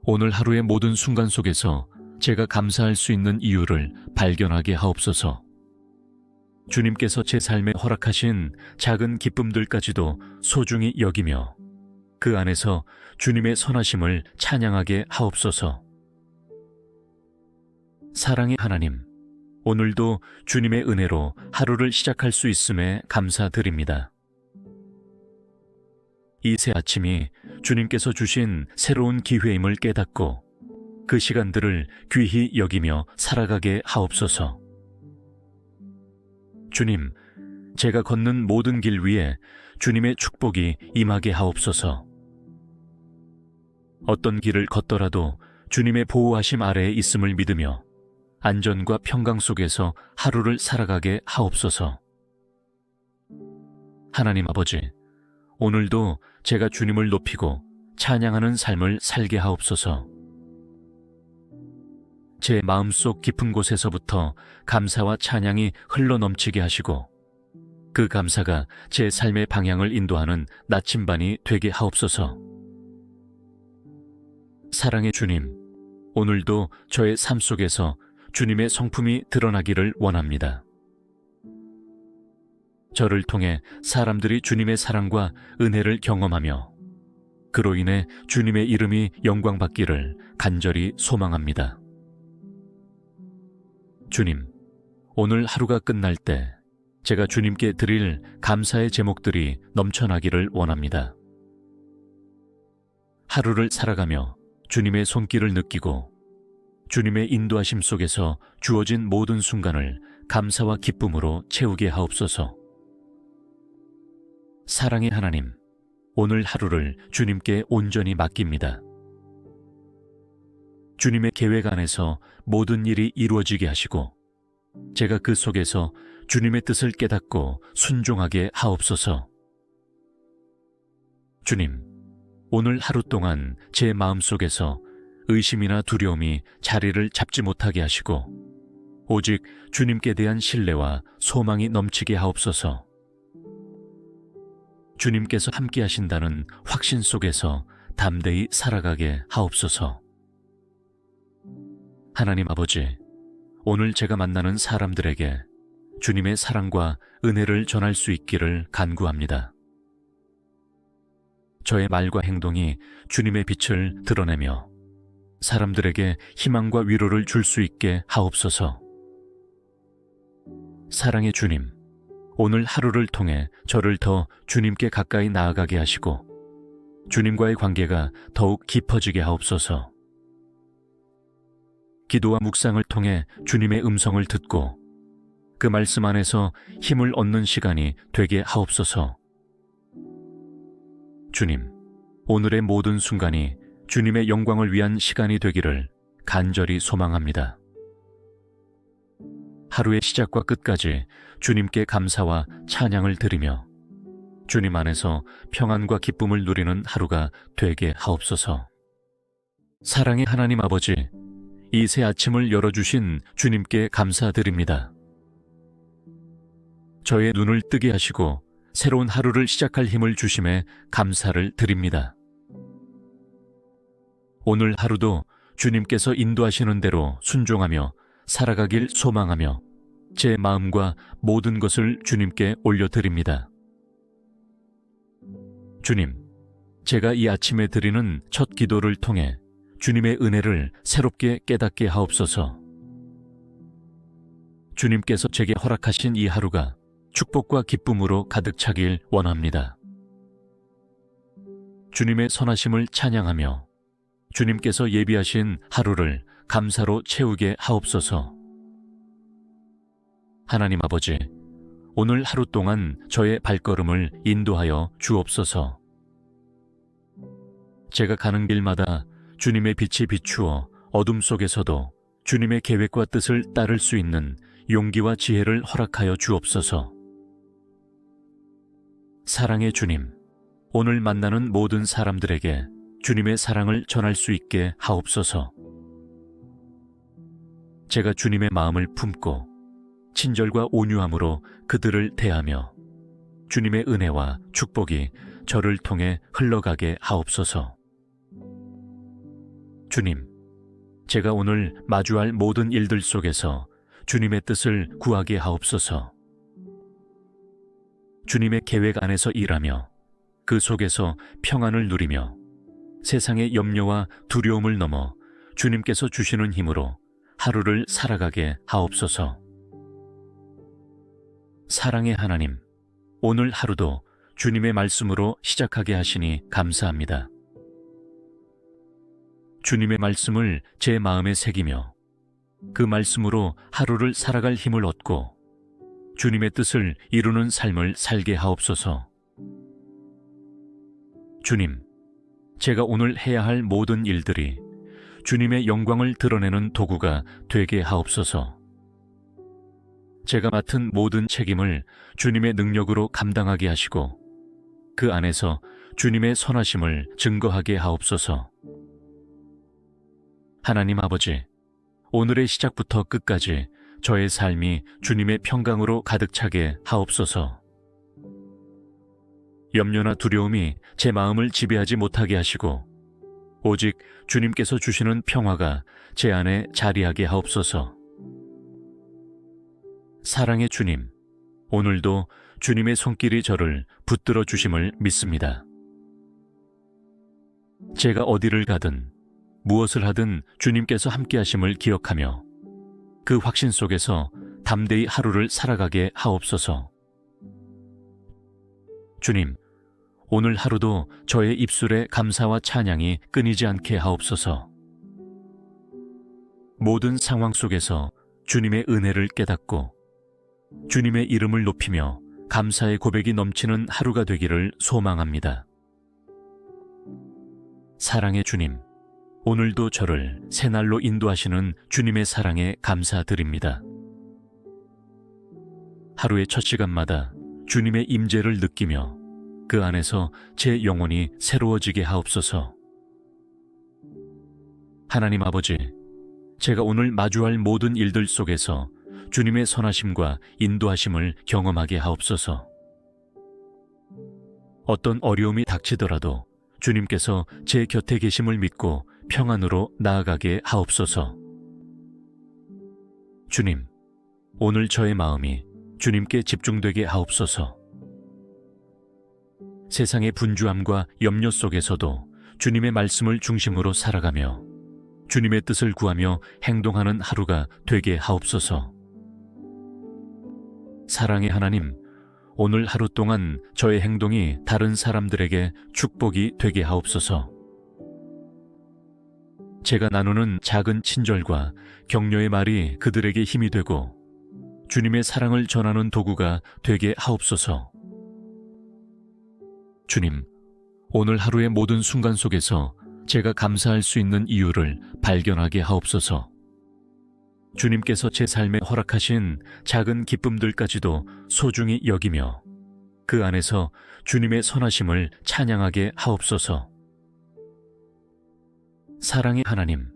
오늘 하루의 모든 순간 속에서 제가 감사할 수 있는 이유를 발견하게 하옵소서. 주님께서 제 삶에 허락하신 작은 기쁨들까지도 소중히 여기며 그 안에서 주님의 선하심을 찬양하게 하옵소서. 사랑의 하나님, 오늘도 주님의 은혜로 하루를 시작할 수 있음에 감사드립니다. 이 새 아침이 주님께서 주신 새로운 기회임을 깨닫고 그 시간들을 귀히 여기며 살아가게 하옵소서. 주님, 제가 걷는 모든 길 위에 주님의 축복이 임하게 하옵소서. 어떤 길을 걷더라도 주님의 보호하심 아래에 있음을 믿으며 안전과 평강 속에서 하루를 살아가게 하옵소서. 하나님 아버지, 오늘도 제가 주님을 높이고 찬양하는 삶을 살게 하옵소서. 제 마음속 깊은 곳에서부터 감사와 찬양이 흘러넘치게 하시고 그 감사가 제 삶의 방향을 인도하는 나침반이 되게 하옵소서. 사랑의 주님, 오늘도 저의 삶 속에서 주님의 성품이 드러나기를 원합니다. 저를 통해 사람들이 주님의 사랑과 은혜를 경험하며 그로 인해 주님의 이름이 영광받기를 간절히 소망합니다. 주님, 오늘 하루가 끝날 때 제가 주님께 드릴 감사의 제목들이 넘쳐나기를 원합니다. 하루를 살아가며 주님의 손길을 느끼고 주님의 인도하심 속에서 주어진 모든 순간을 감사와 기쁨으로 채우게 하옵소서. 사랑의 하나님, 오늘 하루를 주님께 온전히 맡깁니다. 주님의 계획 안에서 모든 일이 이루어지게 하시고 제가 그 속에서 주님의 뜻을 깨닫고 순종하게 하옵소서. 주님, 오늘 하루 동안 제 마음속에서 의심이나 두려움이 자리를 잡지 못하게 하시고 오직 주님께 대한 신뢰와 소망이 넘치게 하옵소서. 주님께서 함께 하신다는 확신 속에서 담대히 살아가게 하옵소서. 하나님 아버지, 오늘 제가 만나는 사람들에게 주님의 사랑과 은혜를 전할 수 있기를 간구합니다. 저의 말과 행동이 주님의 빛을 드러내며 사람들에게 희망과 위로를 줄 수 있게 하옵소서. 사랑의 주님, 오늘 하루를 통해 저를 더 주님께 가까이 나아가게 하시고 주님과의 관계가 더욱 깊어지게 하옵소서. 기도와 묵상을 통해 주님의 음성을 듣고 그 말씀 안에서 힘을 얻는 시간이 되게 하옵소서. 주님, 오늘의 모든 순간이 주님의 영광을 위한 시간이 되기를 간절히 소망합니다. 하루의 시작과 끝까지 주님께 감사와 찬양을 드리며 주님 안에서 평안과 기쁨을 누리는 하루가 되게 하옵소서. 사랑의 하나님 아버지, 이 새 아침을 열어주신 주님께 감사드립니다. 저의 눈을 뜨게 하시고 새로운 하루를 시작할 힘을 주심에 감사를 드립니다. 오늘 하루도 주님께서 인도하시는 대로 순종하며 살아가길 소망하며 제 마음과 모든 것을 주님께 올려드립니다. 주님, 제가 이 아침에 드리는 첫 기도를 통해 주님의 은혜를 새롭게 깨닫게 하옵소서. 주님께서 제게 허락하신 이 하루가 축복과 기쁨으로 가득 차길 원합니다. 주님의 선하심을 찬양하며 주님께서 예비하신 하루를 감사로 채우게 하옵소서. 하나님 아버지, 오늘 하루 동안 저의 발걸음을 인도하여 주옵소서. 제가 가는 길마다 주님의 빛이 비추어 어둠 속에서도 주님의 계획과 뜻을 따를 수 있는 용기와 지혜를 허락하여 주옵소서. 사랑의 주님, 오늘 만나는 모든 사람들에게 주님의 사랑을 전할 수 있게 하옵소서. 제가 주님의 마음을 품고 친절과 온유함으로 그들을 대하며 주님의 은혜와 축복이 저를 통해 흘러가게 하옵소서. 주님, 제가 오늘 마주할 모든 일들 속에서 주님의 뜻을 구하게 하옵소서. 주님의 계획 안에서 일하며 그 속에서 평안을 누리며 세상의 염려와 두려움을 넘어 주님께서 주시는 힘으로 하루를 살아가게 하옵소서. 사랑의 하나님, 오늘 하루도 주님의 말씀으로 시작하게 하시니 감사합니다. 주님의 말씀을 제 마음에 새기며 그 말씀으로 하루를 살아갈 힘을 얻고 주님의 뜻을 이루는 삶을 살게 하옵소서. 주님, 제가 오늘 해야 할 모든 일들이 주님의 영광을 드러내는 도구가 되게 하옵소서. 제가 맡은 모든 책임을 주님의 능력으로 감당하게 하시고 그 안에서 주님의 선하심을 증거하게 하옵소서. 하나님 아버지, 오늘의 시작부터 끝까지 저의 삶이 주님의 평강으로 가득 차게 하옵소서. 염려나 두려움이 제 마음을 지배하지 못하게 하시고 오직 주님께서 주시는 평화가 제 안에 자리하게 하옵소서. 사랑의 주님, 오늘도 주님의 손길이 저를 붙들어 주심을 믿습니다. 제가 어디를 가든 무엇을 하든 주님께서 함께 하심을 기억하며 그 확신 속에서 담대히 하루를 살아가게 하옵소서. 주님, 오늘 하루도 저의 입술에 감사와 찬양이 끊이지 않게 하옵소서. 모든 상황 속에서 주님의 은혜를 깨닫고 주님의 이름을 높이며 감사의 고백이 넘치는 하루가 되기를 소망합니다. 사랑의 주님, 오늘도 저를 새날로 인도하시는 주님의 사랑에 감사드립니다. 하루의 첫 시간마다 주님의 임재를 느끼며 그 안에서 제 영혼이 새로워지게 하옵소서. 하나님 아버지, 제가 오늘 마주할 모든 일들 속에서 주님의 선하심과 인도하심을 경험하게 하옵소서. 어떤 어려움이 닥치더라도 주님께서 제 곁에 계심을 믿고 평안으로 나아가게 하옵소서. 주님, 오늘 저의 마음이 주님께 집중되게 하옵소서. 세상의 분주함과 염려 속에서도 주님의 말씀을 중심으로 살아가며 주님의 뜻을 구하며 행동하는 하루가 되게 하옵소서. 사랑의 하나님, 오늘 하루 동안 저의 행동이 다른 사람들에게 축복이 되게 하옵소서. 제가 나누는 작은 친절과 격려의 말이 그들에게 힘이 되고 주님의 사랑을 전하는 도구가 되게 하옵소서. 주님, 오늘 하루의 모든 순간 속에서 제가 감사할 수 있는 이유를 발견하게 하옵소서. 주님께서 제 삶에 허락하신 작은 기쁨들까지도 소중히 여기며 그 안에서 주님의 선하심을 찬양하게 하옵소서. 사랑의 하나님,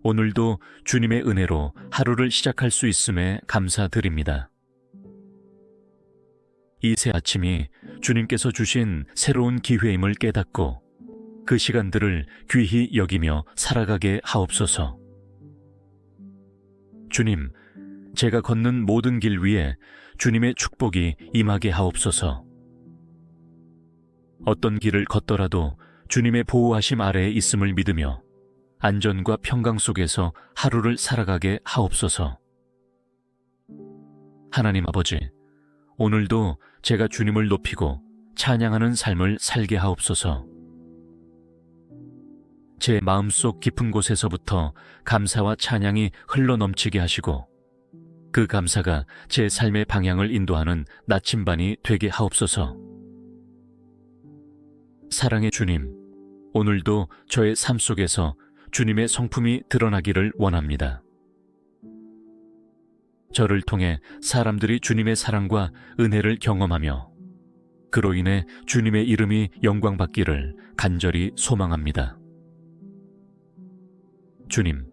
오늘도 주님의 은혜로 하루를 시작할 수 있음에 감사드립니다. 이 새 아침이 주님께서 주신 새로운 기회임을 깨닫고 그 시간들을 귀히 여기며 살아가게 하옵소서. 주님, 제가 걷는 모든 길 위에 주님의 축복이 임하게 하옵소서. 어떤 길을 걷더라도 주님의 보호하심 아래에 있음을 믿으며 안전과 평강 속에서 하루를 살아가게 하옵소서. 하나님 아버지, 오늘도 제가 주님을 높이고 찬양하는 삶을 살게 하옵소서. 제 마음속 깊은 곳에서부터 감사와 찬양이 흘러넘치게 하시고 그 감사가 제 삶의 방향을 인도하는 나침반이 되게 하옵소서. 사랑의 주님, 오늘도 저의 삶 속에서 주님의 성품이 드러나기를 원합니다. 저를 통해 사람들이 주님의 사랑과 은혜를 경험하며 그로 인해 주님의 이름이 영광받기를 간절히 소망합니다. 주님,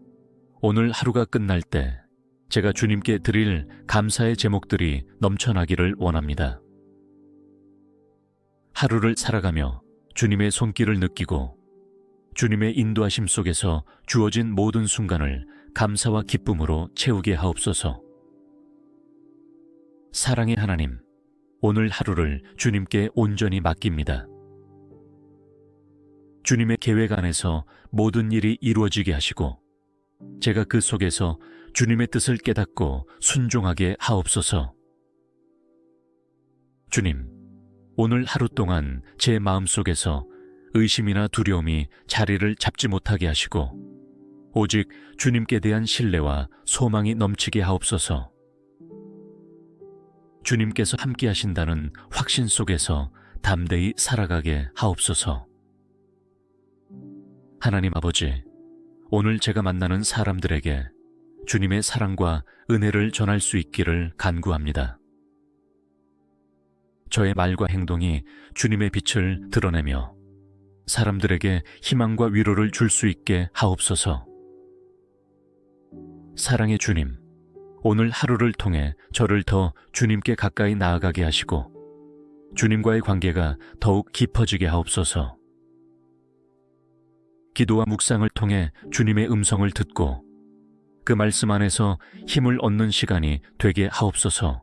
오늘 하루가 끝날 때 제가 주님께 드릴 감사의 제목들이 넘쳐나기를 원합니다. 하루를 살아가며 주님의 손길을 느끼고 주님의 인도하심 속에서 주어진 모든 순간을 감사와 기쁨으로 채우게 하옵소서. 사랑의 하나님, 오늘 하루를 주님께 온전히 맡깁니다. 주님의 계획 안에서 모든 일이 이루어지게 하시고 제가 그 속에서 주님의 뜻을 깨닫고 순종하게 하옵소서. 주님, 오늘 하루 동안 제 마음속에서 의심이나 두려움이 자리를 잡지 못하게 하시고 오직 주님께 대한 신뢰와 소망이 넘치게 하옵소서. 주님께서 함께 하신다는 확신 속에서 담대히 살아가게 하옵소서. 하나님 아버지, 오늘 제가 만나는 사람들에게 주님의 사랑과 은혜를 전할 수 있기를 간구합니다. 저의 말과 행동이 주님의 빛을 드러내며 사람들에게 희망과 위로를 줄 수 있게 하옵소서. 사랑의 주님, 오늘 하루를 통해 저를 더 주님께 가까이 나아가게 하시고 주님과의 관계가 더욱 깊어지게 하옵소서. 기도와 묵상을 통해 주님의 음성을 듣고 그 말씀 안에서 힘을 얻는 시간이 되게 하옵소서.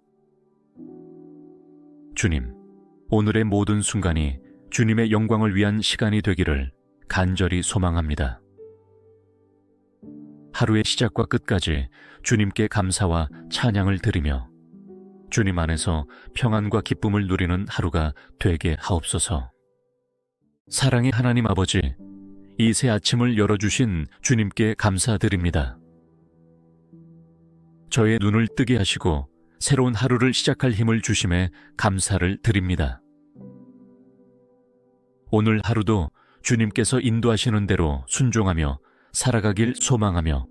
주님, 오늘의 모든 순간이 주님의 영광을 위한 시간이 되기를 간절히 소망합니다. 하루의 시작과 끝까지 주님께 감사와 찬양을 드리며 주님 안에서 평안과 기쁨을 누리는 하루가 되게 하옵소서. 사랑의 하나님 아버지, 이 새 아침을 열어주신 주님께 감사드립니다. 저의 눈을 뜨게 하시고 새로운 하루를 시작할 힘을 주심에 감사를 드립니다. 오늘 하루도 주님께서 인도하시는 대로 순종하며 살아가길 소망하며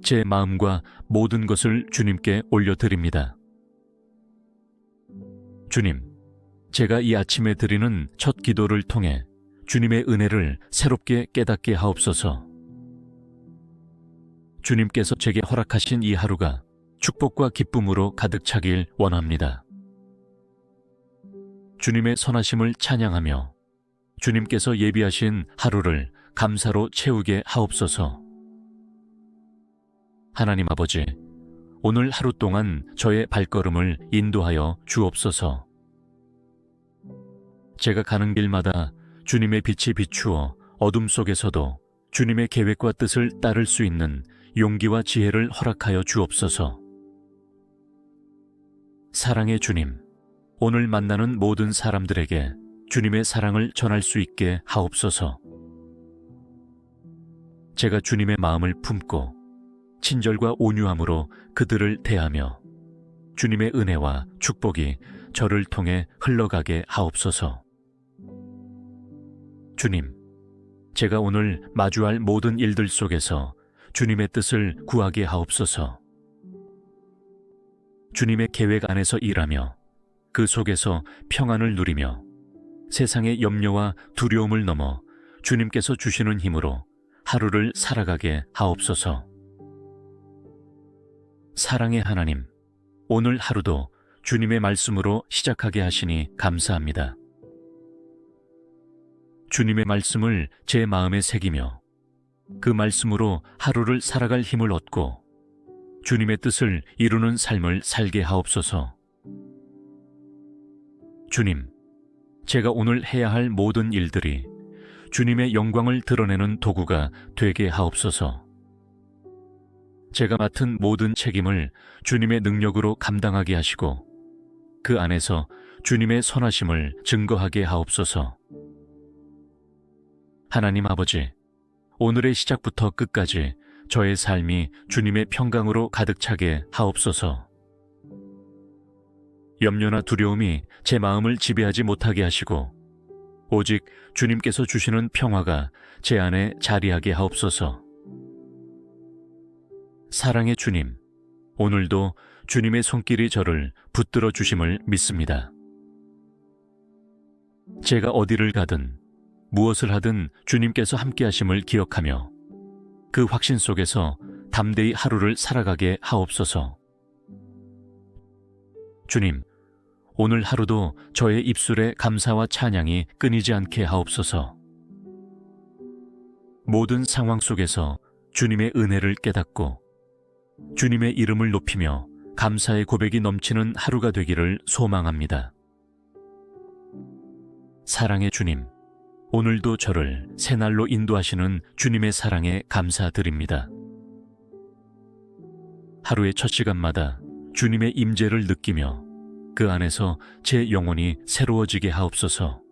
제 마음과 모든 것을 주님께 올려드립니다. 주님, 제가 이 아침에 드리는 첫 기도를 통해 주님의 은혜를 새롭게 깨닫게 하옵소서. 주님께서 제게 허락하신 이 하루가 축복과 기쁨으로 가득 차길 원합니다. 주님의 선하심을 찬양하며 주님께서 예비하신 하루를 감사로 채우게 하옵소서. 하나님 아버지, 오늘 하루 동안 저의 발걸음을 인도하여 주옵소서. 제가 가는 길마다 주님의 빛이 비추어 어둠 속에서도 주님의 계획과 뜻을 따를 수 있는 용기와 지혜를 허락하여 주옵소서. 사랑의 주님, 오늘 만나는 모든 사람들에게 주님의 사랑을 전할 수 있게 하옵소서. 제가 주님의 마음을 품고 친절과 온유함으로 그들을 대하며 주님의 은혜와 축복이 저를 통해 흘러가게 하옵소서. 주님, 제가 오늘 마주할 모든 일들 속에서 주님의 뜻을 구하게 하옵소서. 주님의 계획 안에서 일하며 그 속에서 평안을 누리며 세상의 염려와 두려움을 넘어 주님께서 주시는 힘으로 하루를 살아가게 하옵소서. 사랑의 하나님, 오늘 하루도 주님의 말씀으로 시작하게 하시니 감사합니다. 주님의 말씀을 제 마음에 새기며 그 말씀으로 하루를 살아갈 힘을 얻고 주님의 뜻을 이루는 삶을 살게 하옵소서. 주님, 제가 오늘 해야 할 모든 일들이 주님의 영광을 드러내는 도구가 되게 하옵소서. 제가 맡은 모든 책임을 주님의 능력으로 감당하게 하시고 그 안에서 주님의 선하심을 증거하게 하옵소서. 하나님 아버지, 오늘의 시작부터 끝까지 저의 삶이 주님의 평강으로 가득 차게 하옵소서. 염려나 두려움이 제 마음을 지배하지 못하게 하시고 오직 주님께서 주시는 평화가 제 안에 자리하게 하옵소서. 사랑의 주님, 오늘도 주님의 손길이 저를 붙들어 주심을 믿습니다. 제가 어디를 가든 무엇을 하든 주님께서 함께 하심을 기억하며 그 확신 속에서 담대히 하루를 살아가게 하옵소서. 주님, 오늘 하루도 저의 입술에 감사와 찬양이 끊이지 않게 하옵소서. 모든 상황 속에서 주님의 은혜를 깨닫고 주님의 이름을 높이며 감사의 고백이 넘치는 하루가 되기를 소망합니다. 사랑의 주님, 오늘도 저를 새날로 인도하시는 주님의 사랑에 감사드립니다. 하루의 첫 시간마다 주님의 임재를 느끼며 그 안에서 제 영혼이 새로워지게 하옵소서.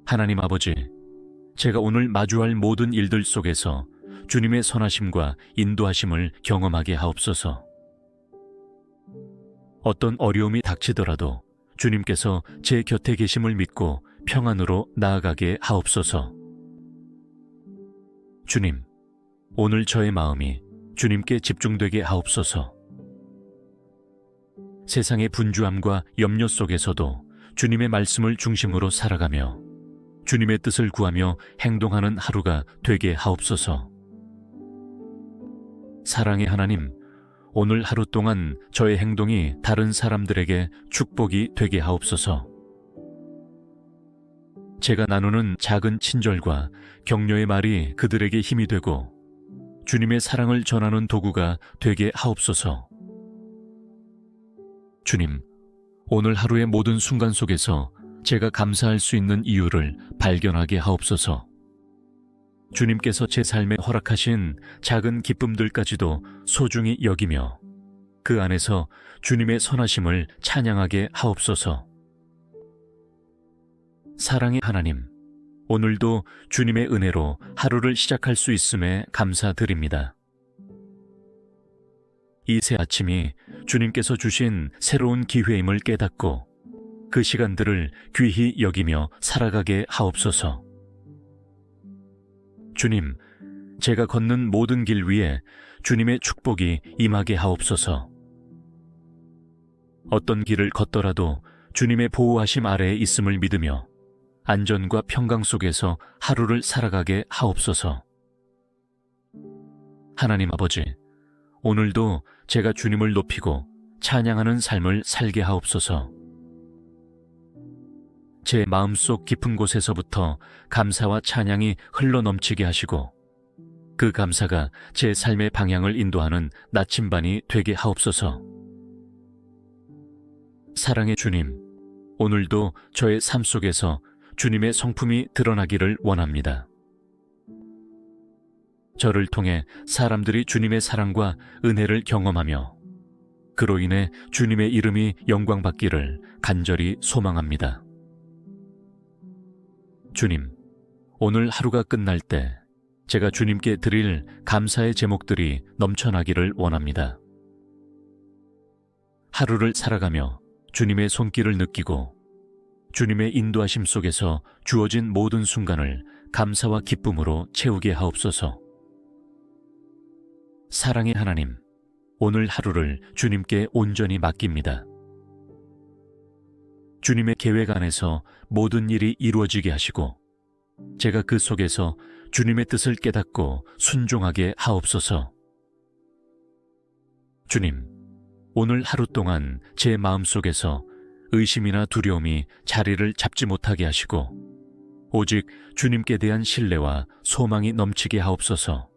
하나님 아버지, 제가 오늘 마주할 모든 일들 속에서 주님의 선하심과 인도하심을 경험하게 하옵소서. 어떤 어려움이 닥치더라도 주님께서 제 곁에 계심을 믿고 평안으로 나아가게 하옵소서. 주님, 오늘 저의 마음이 주님께 집중되게 하옵소서. 세상의 분주함과 염려 속에서도 주님의 말씀을 중심으로 살아가며 주님의 뜻을 구하며 행동하는 하루가 되게 하옵소서. 사랑의 하나님, 오늘 하루 동안 저의 행동이 다른 사람들에게 축복이 되게 하옵소서. 제가 나누는 작은 친절과 격려의 말이 그들에게 힘이 되고 주님의 사랑을 전하는 도구가 되게 하옵소서. 주님, 오늘 하루의 모든 순간 속에서 제가 감사할 수 있는 이유를 발견하게 하옵소서. 주님께서 제 삶에 허락하신 작은 기쁨들까지도 소중히 여기며 그 안에서 주님의 선하심을 찬양하게 하옵소서. 사랑의 하나님, 오늘도 주님의 은혜로 하루를 시작할 수 있음에 감사드립니다. 이 새 아침이 주님께서 주신 새로운 기회임을 깨닫고 그 시간들을 귀히 여기며 살아가게 하옵소서. 주님, 제가 걷는 모든 길 위에 주님의 축복이 임하게 하옵소서. 어떤 길을 걷더라도 주님의 보호하심 아래에 있음을 믿으며 안전과 평강 속에서 하루를 살아가게 하옵소서. 하나님 아버지, 오늘도 제가 주님을 높이고 찬양하는 삶을 살게 하옵소서. 제 마음속 깊은 곳에서부터 감사와 찬양이 흘러넘치게 하시고 그 감사가 제 삶의 방향을 인도하는 나침반이 되게 하옵소서. 사랑의 주님, 오늘도 저의 삶 속에서 주님의 성품이 드러나기를 원합니다. 저를 통해 사람들이 주님의 사랑과 은혜를 경험하며 그로 인해 주님의 이름이 영광받기를 간절히 소망합니다. 주님, 오늘 하루가 끝날 때 제가 주님께 드릴 감사의 제목들이 넘쳐나기를 원합니다. 하루를 살아가며 주님의 손길을 느끼고 주님의 인도하심 속에서 주어진 모든 순간을 감사와 기쁨으로 채우게 하옵소서. 사랑의 하나님, 오늘 하루를 주님께 온전히 맡깁니다. 주님의 계획 안에서 모든 일이 이루어지게 하시고 제가 그 속에서 주님의 뜻을 깨닫고 순종하게 하옵소서. 주님, 오늘 하루 동안 제 마음속에서 의심이나 두려움이 자리를 잡지 못하게 하시고 오직 주님께 대한 신뢰와 소망이 넘치게 하옵소서.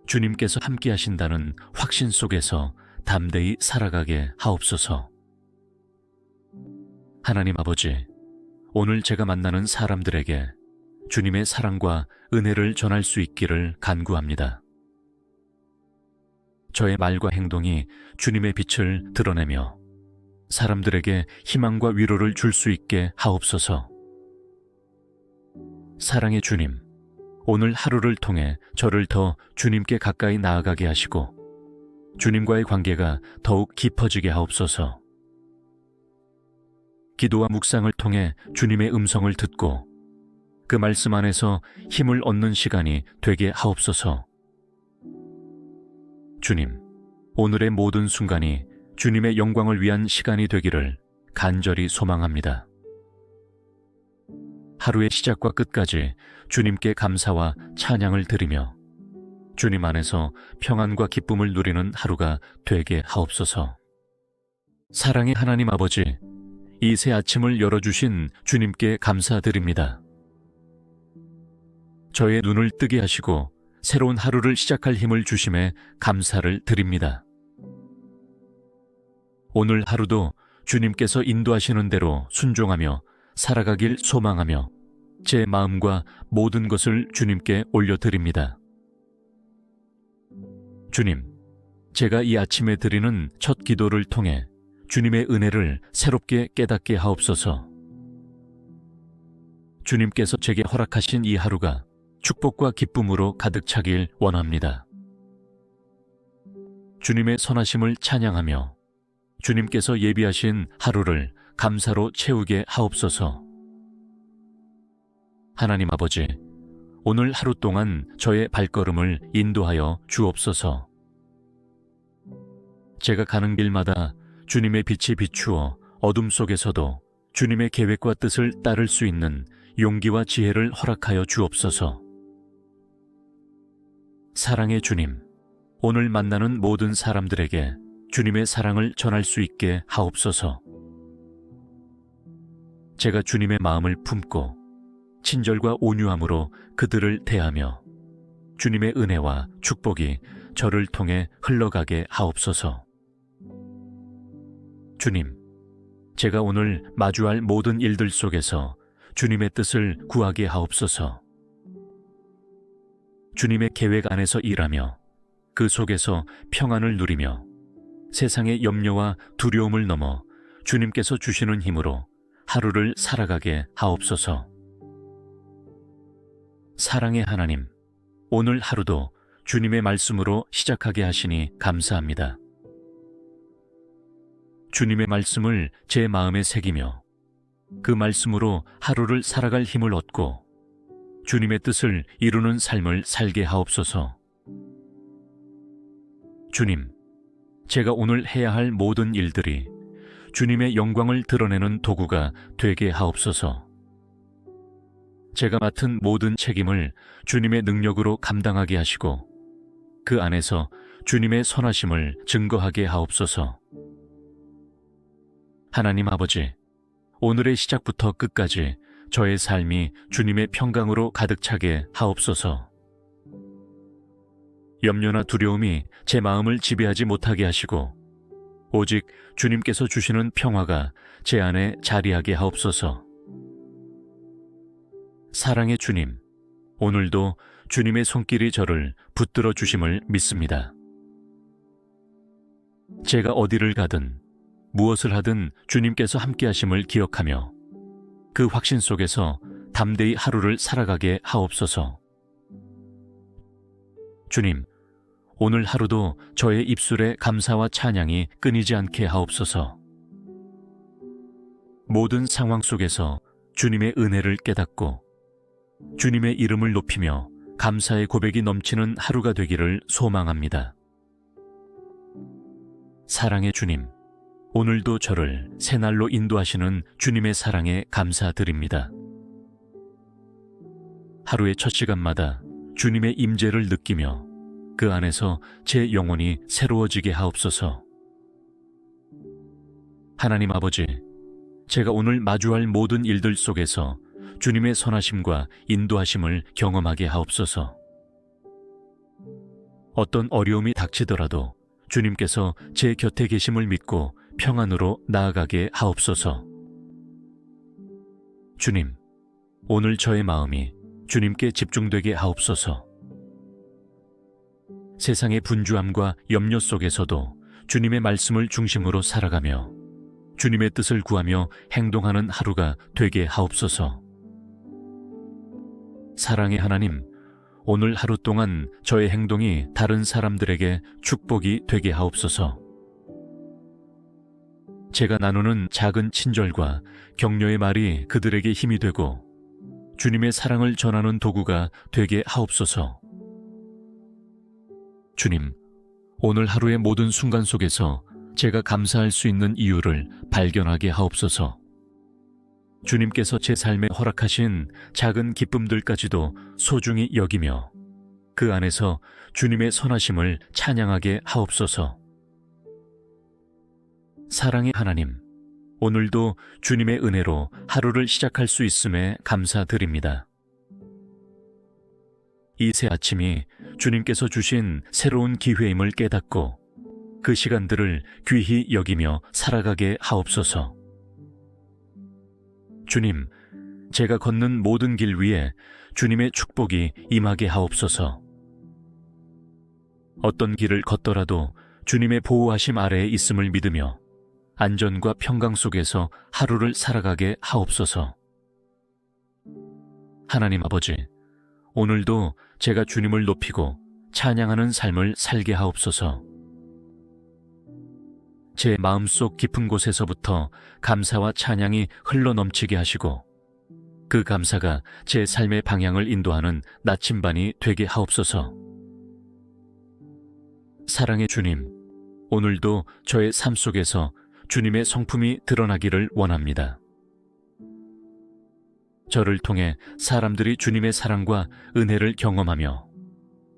주님께서 함께 하신다는 확신 속에서 담대히 살아가게 하옵소서. 하나님 아버지, 오늘 제가 만나는 사람들에게 주님의 사랑과 은혜를 전할 수 있기를 간구합니다. 저의 말과 행동이 주님의 빛을 드러내며 사람들에게 희망과 위로를 줄 수 있게 하옵소서. 사랑의 주님, 오늘 하루를 통해 저를 더 주님께 가까이 나아가게 하시고 주님과의 관계가 더욱 깊어지게 하옵소서. 기도와 묵상을 통해 주님의 음성을 듣고 그 말씀 안에서 힘을 얻는 시간이 되게 하옵소서. 주님, 오늘의 모든 순간이 주님의 영광을 위한 시간이 되기를 간절히 소망합니다. 하루의 시작과 끝까지 주님께 감사와 찬양을 드리며 주님 안에서 평안과 기쁨을 누리는 하루가 되게 하옵소서. 사랑의 하나님 아버지, 이 새 아침을 열어주신 주님께 감사드립니다. 저의 눈을 뜨게 하시고 새로운 하루를 시작할 힘을 주심에 감사를 드립니다. 오늘 하루도 주님께서 인도하시는 대로 순종하며 살아가길 소망하며 제 마음과 모든 것을 주님께 올려드립니다. 주님, 제가 이 아침에 드리는 첫 기도를 통해 주님의 은혜를 새롭게 깨닫게 하옵소서. 주님께서 제게 허락하신 이 하루가 축복과 기쁨으로 가득 차길 원합니다. 주님의 선하심을 찬양하며 주님께서 예비하신 하루를 감사로 채우게 하옵소서. 하나님 아버지, 오늘 하루 동안 저의 발걸음을 인도하여 주옵소서. 제가 가는 길마다 주님의 빛이 비추어 어둠 속에서도 주님의 계획과 뜻을 따를 수 있는 용기와 지혜를 허락하여 주옵소서. 사랑의 주님, 오늘 만나는 모든 사람들에게 주님의 사랑을 전할 수 있게 하옵소서. 제가 주님의 마음을 품고 친절과 온유함으로 그들을 대하며 주님의 은혜와 축복이 저를 통해 흘러가게 하옵소서. 주님, 제가 오늘 마주할 모든 일들 속에서 주님의 뜻을 구하게 하옵소서. 주님의 계획 안에서 일하며 그 속에서 평안을 누리며 세상의 염려와 두려움을 넘어 주님께서 주시는 힘으로 하루를 살아가게 하옵소서. 사랑의 하나님, 오늘 하루도 주님의 말씀으로 시작하게 하시니 감사합니다. 주님의 말씀을 제 마음에 새기며 그 말씀으로 하루를 살아갈 힘을 얻고 주님의 뜻을 이루는 삶을 살게 하옵소서. 주님, 제가 오늘 해야 할 모든 일들이 주님의 영광을 드러내는 도구가 되게 하옵소서. 제가 맡은 모든 책임을 주님의 능력으로 감당하게 하시고 그 안에서 주님의 선하심을 증거하게 하옵소서. 하나님 아버지, 오늘의 시작부터 끝까지 저의 삶이 주님의 평강으로 가득 차게 하옵소서. 염려나 두려움이 제 마음을 지배하지 못하게 하시고 오직 주님께서 주시는 평화가 제 안에 자리하게 하옵소서. 사랑의 주님, 오늘도 주님의 손길이 저를 붙들어 주심을 믿습니다. 제가 어디를 가든 무엇을 하든 주님께서 함께 하심을 기억하며 그 확신 속에서 담대히 하루를 살아가게 하옵소서. 주님, 오늘 하루도 저의 입술에 감사와 찬양이 끊이지 않게 하옵소서. 모든 상황 속에서 주님의 은혜를 깨닫고 주님의 이름을 높이며 감사의 고백이 넘치는 하루가 되기를 소망합니다. 사랑의 주님, 오늘도 저를 새날로 인도하시는 주님의 사랑에 감사드립니다. 하루의 첫 시간마다 주님의 임재를 느끼며 그 안에서 제 영혼이 새로워지게 하옵소서. 하나님 아버지, 제가 오늘 마주할 모든 일들 속에서 주님의 선하심과 인도하심을 경험하게 하옵소서. 어떤 어려움이 닥치더라도 주님께서 제 곁에 계심을 믿고 평안으로 나아가게 하옵소서. 주님, 오늘 저의 마음이 주님께 집중되게 하옵소서. 세상의 분주함과 염려 속에서도 주님의 말씀을 중심으로 살아가며 주님의 뜻을 구하며 행동하는 하루가 되게 하옵소서. 사랑의 하나님, 오늘 하루 동안 저의 행동이 다른 사람들에게 축복이 되게 하옵소서. 제가 나누는 작은 친절과 격려의 말이 그들에게 힘이 되고 주님의 사랑을 전하는 도구가 되게 하옵소서. 주님, 오늘 하루의 모든 순간 속에서 제가 감사할 수 있는 이유를 발견하게 하옵소서. 주님께서 제 삶에 허락하신 작은 기쁨들까지도 소중히 여기며 그 안에서 주님의 선하심을 찬양하게 하옵소서. 사랑의 하나님, 오늘도 주님의 은혜로 하루를 시작할 수 있음에 감사드립니다. 이 새 아침이 주님께서 주신 새로운 기회임을 깨닫고 그 시간들을 귀히 여기며 살아가게 하옵소서. 주님, 제가 걷는 모든 길 위에 주님의 축복이 임하게 하옵소서. 어떤 길을 걷더라도 주님의 보호하심 아래에 있음을 믿으며 안전과 평강 속에서 하루를 살아가게 하옵소서. 하나님 아버지, 오늘도 제가 주님을 높이고 찬양하는 삶을 살게 하옵소서. 제 마음속 깊은 곳에서부터 감사와 찬양이 흘러넘치게 하시고 그 감사가 제 삶의 방향을 인도하는 나침반이 되게 하옵소서. 사랑의 주님, 오늘도 저의 삶 속에서 주님의 성품이 드러나기를 원합니다. 저를 통해 사람들이 주님의 사랑과 은혜를 경험하며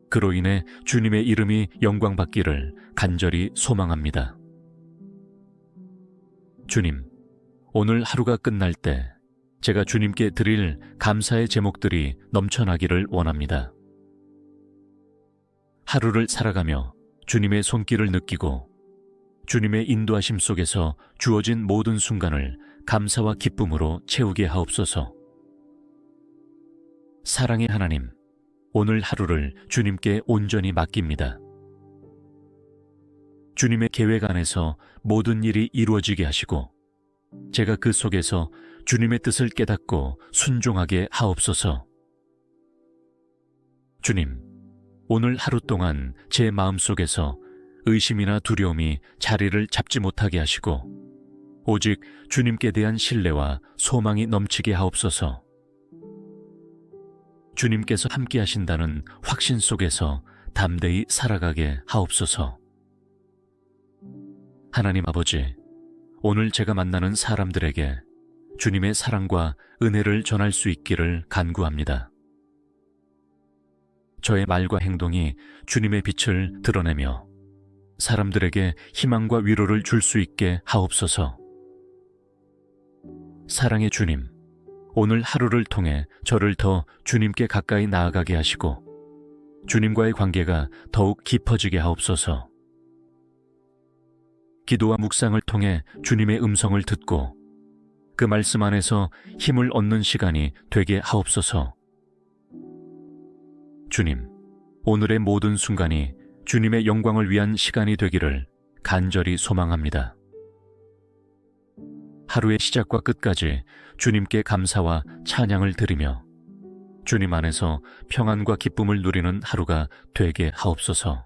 그로 인해 주님의 이름이 영광받기를 간절히 소망합니다. 주님, 오늘 하루가 끝날 때 제가 주님께 드릴 감사의 제목들이 넘쳐나기를 원합니다. 하루를 살아가며 주님의 손길을 느끼고 주님의 인도하심 속에서 주어진 모든 순간을 감사와 기쁨으로 채우게 하옵소서. 사랑의 하나님, 오늘 하루를 주님께 온전히 맡깁니다. 주님의 계획 안에서 모든 일이 이루어지게 하시고 제가 그 속에서 주님의 뜻을 깨닫고 순종하게 하옵소서. 주님, 오늘 하루 동안 제 마음속에서 의심이나 두려움이 자리를 잡지 못하게 하시고 오직 주님께 대한 신뢰와 소망이 넘치게 하옵소서. 주님께서 함께 하신다는 확신 속에서 담대히 살아가게 하옵소서. 하나님 아버지, 오늘 제가 만나는 사람들에게 주님의 사랑과 은혜를 전할 수 있기를 간구합니다. 저의 말과 행동이 주님의 빛을 드러내며 사람들에게 희망과 위로를 줄 수 있게 하옵소서. 사랑의 주님, 오늘 하루를 통해 저를 더 주님께 가까이 나아가게 하시고 주님과의 관계가 더욱 깊어지게 하옵소서. 기도와 묵상을 통해 주님의 음성을 듣고 그 말씀 안에서 힘을 얻는 시간이 되게 하옵소서. 주님, 오늘의 모든 순간이 주님의 영광을 위한 시간이 되기를 간절히 소망합니다. 하루의 시작과 끝까지 주님께 감사와 찬양을 드리며 주님 안에서 평안과 기쁨을 누리는 하루가 되게 하옵소서.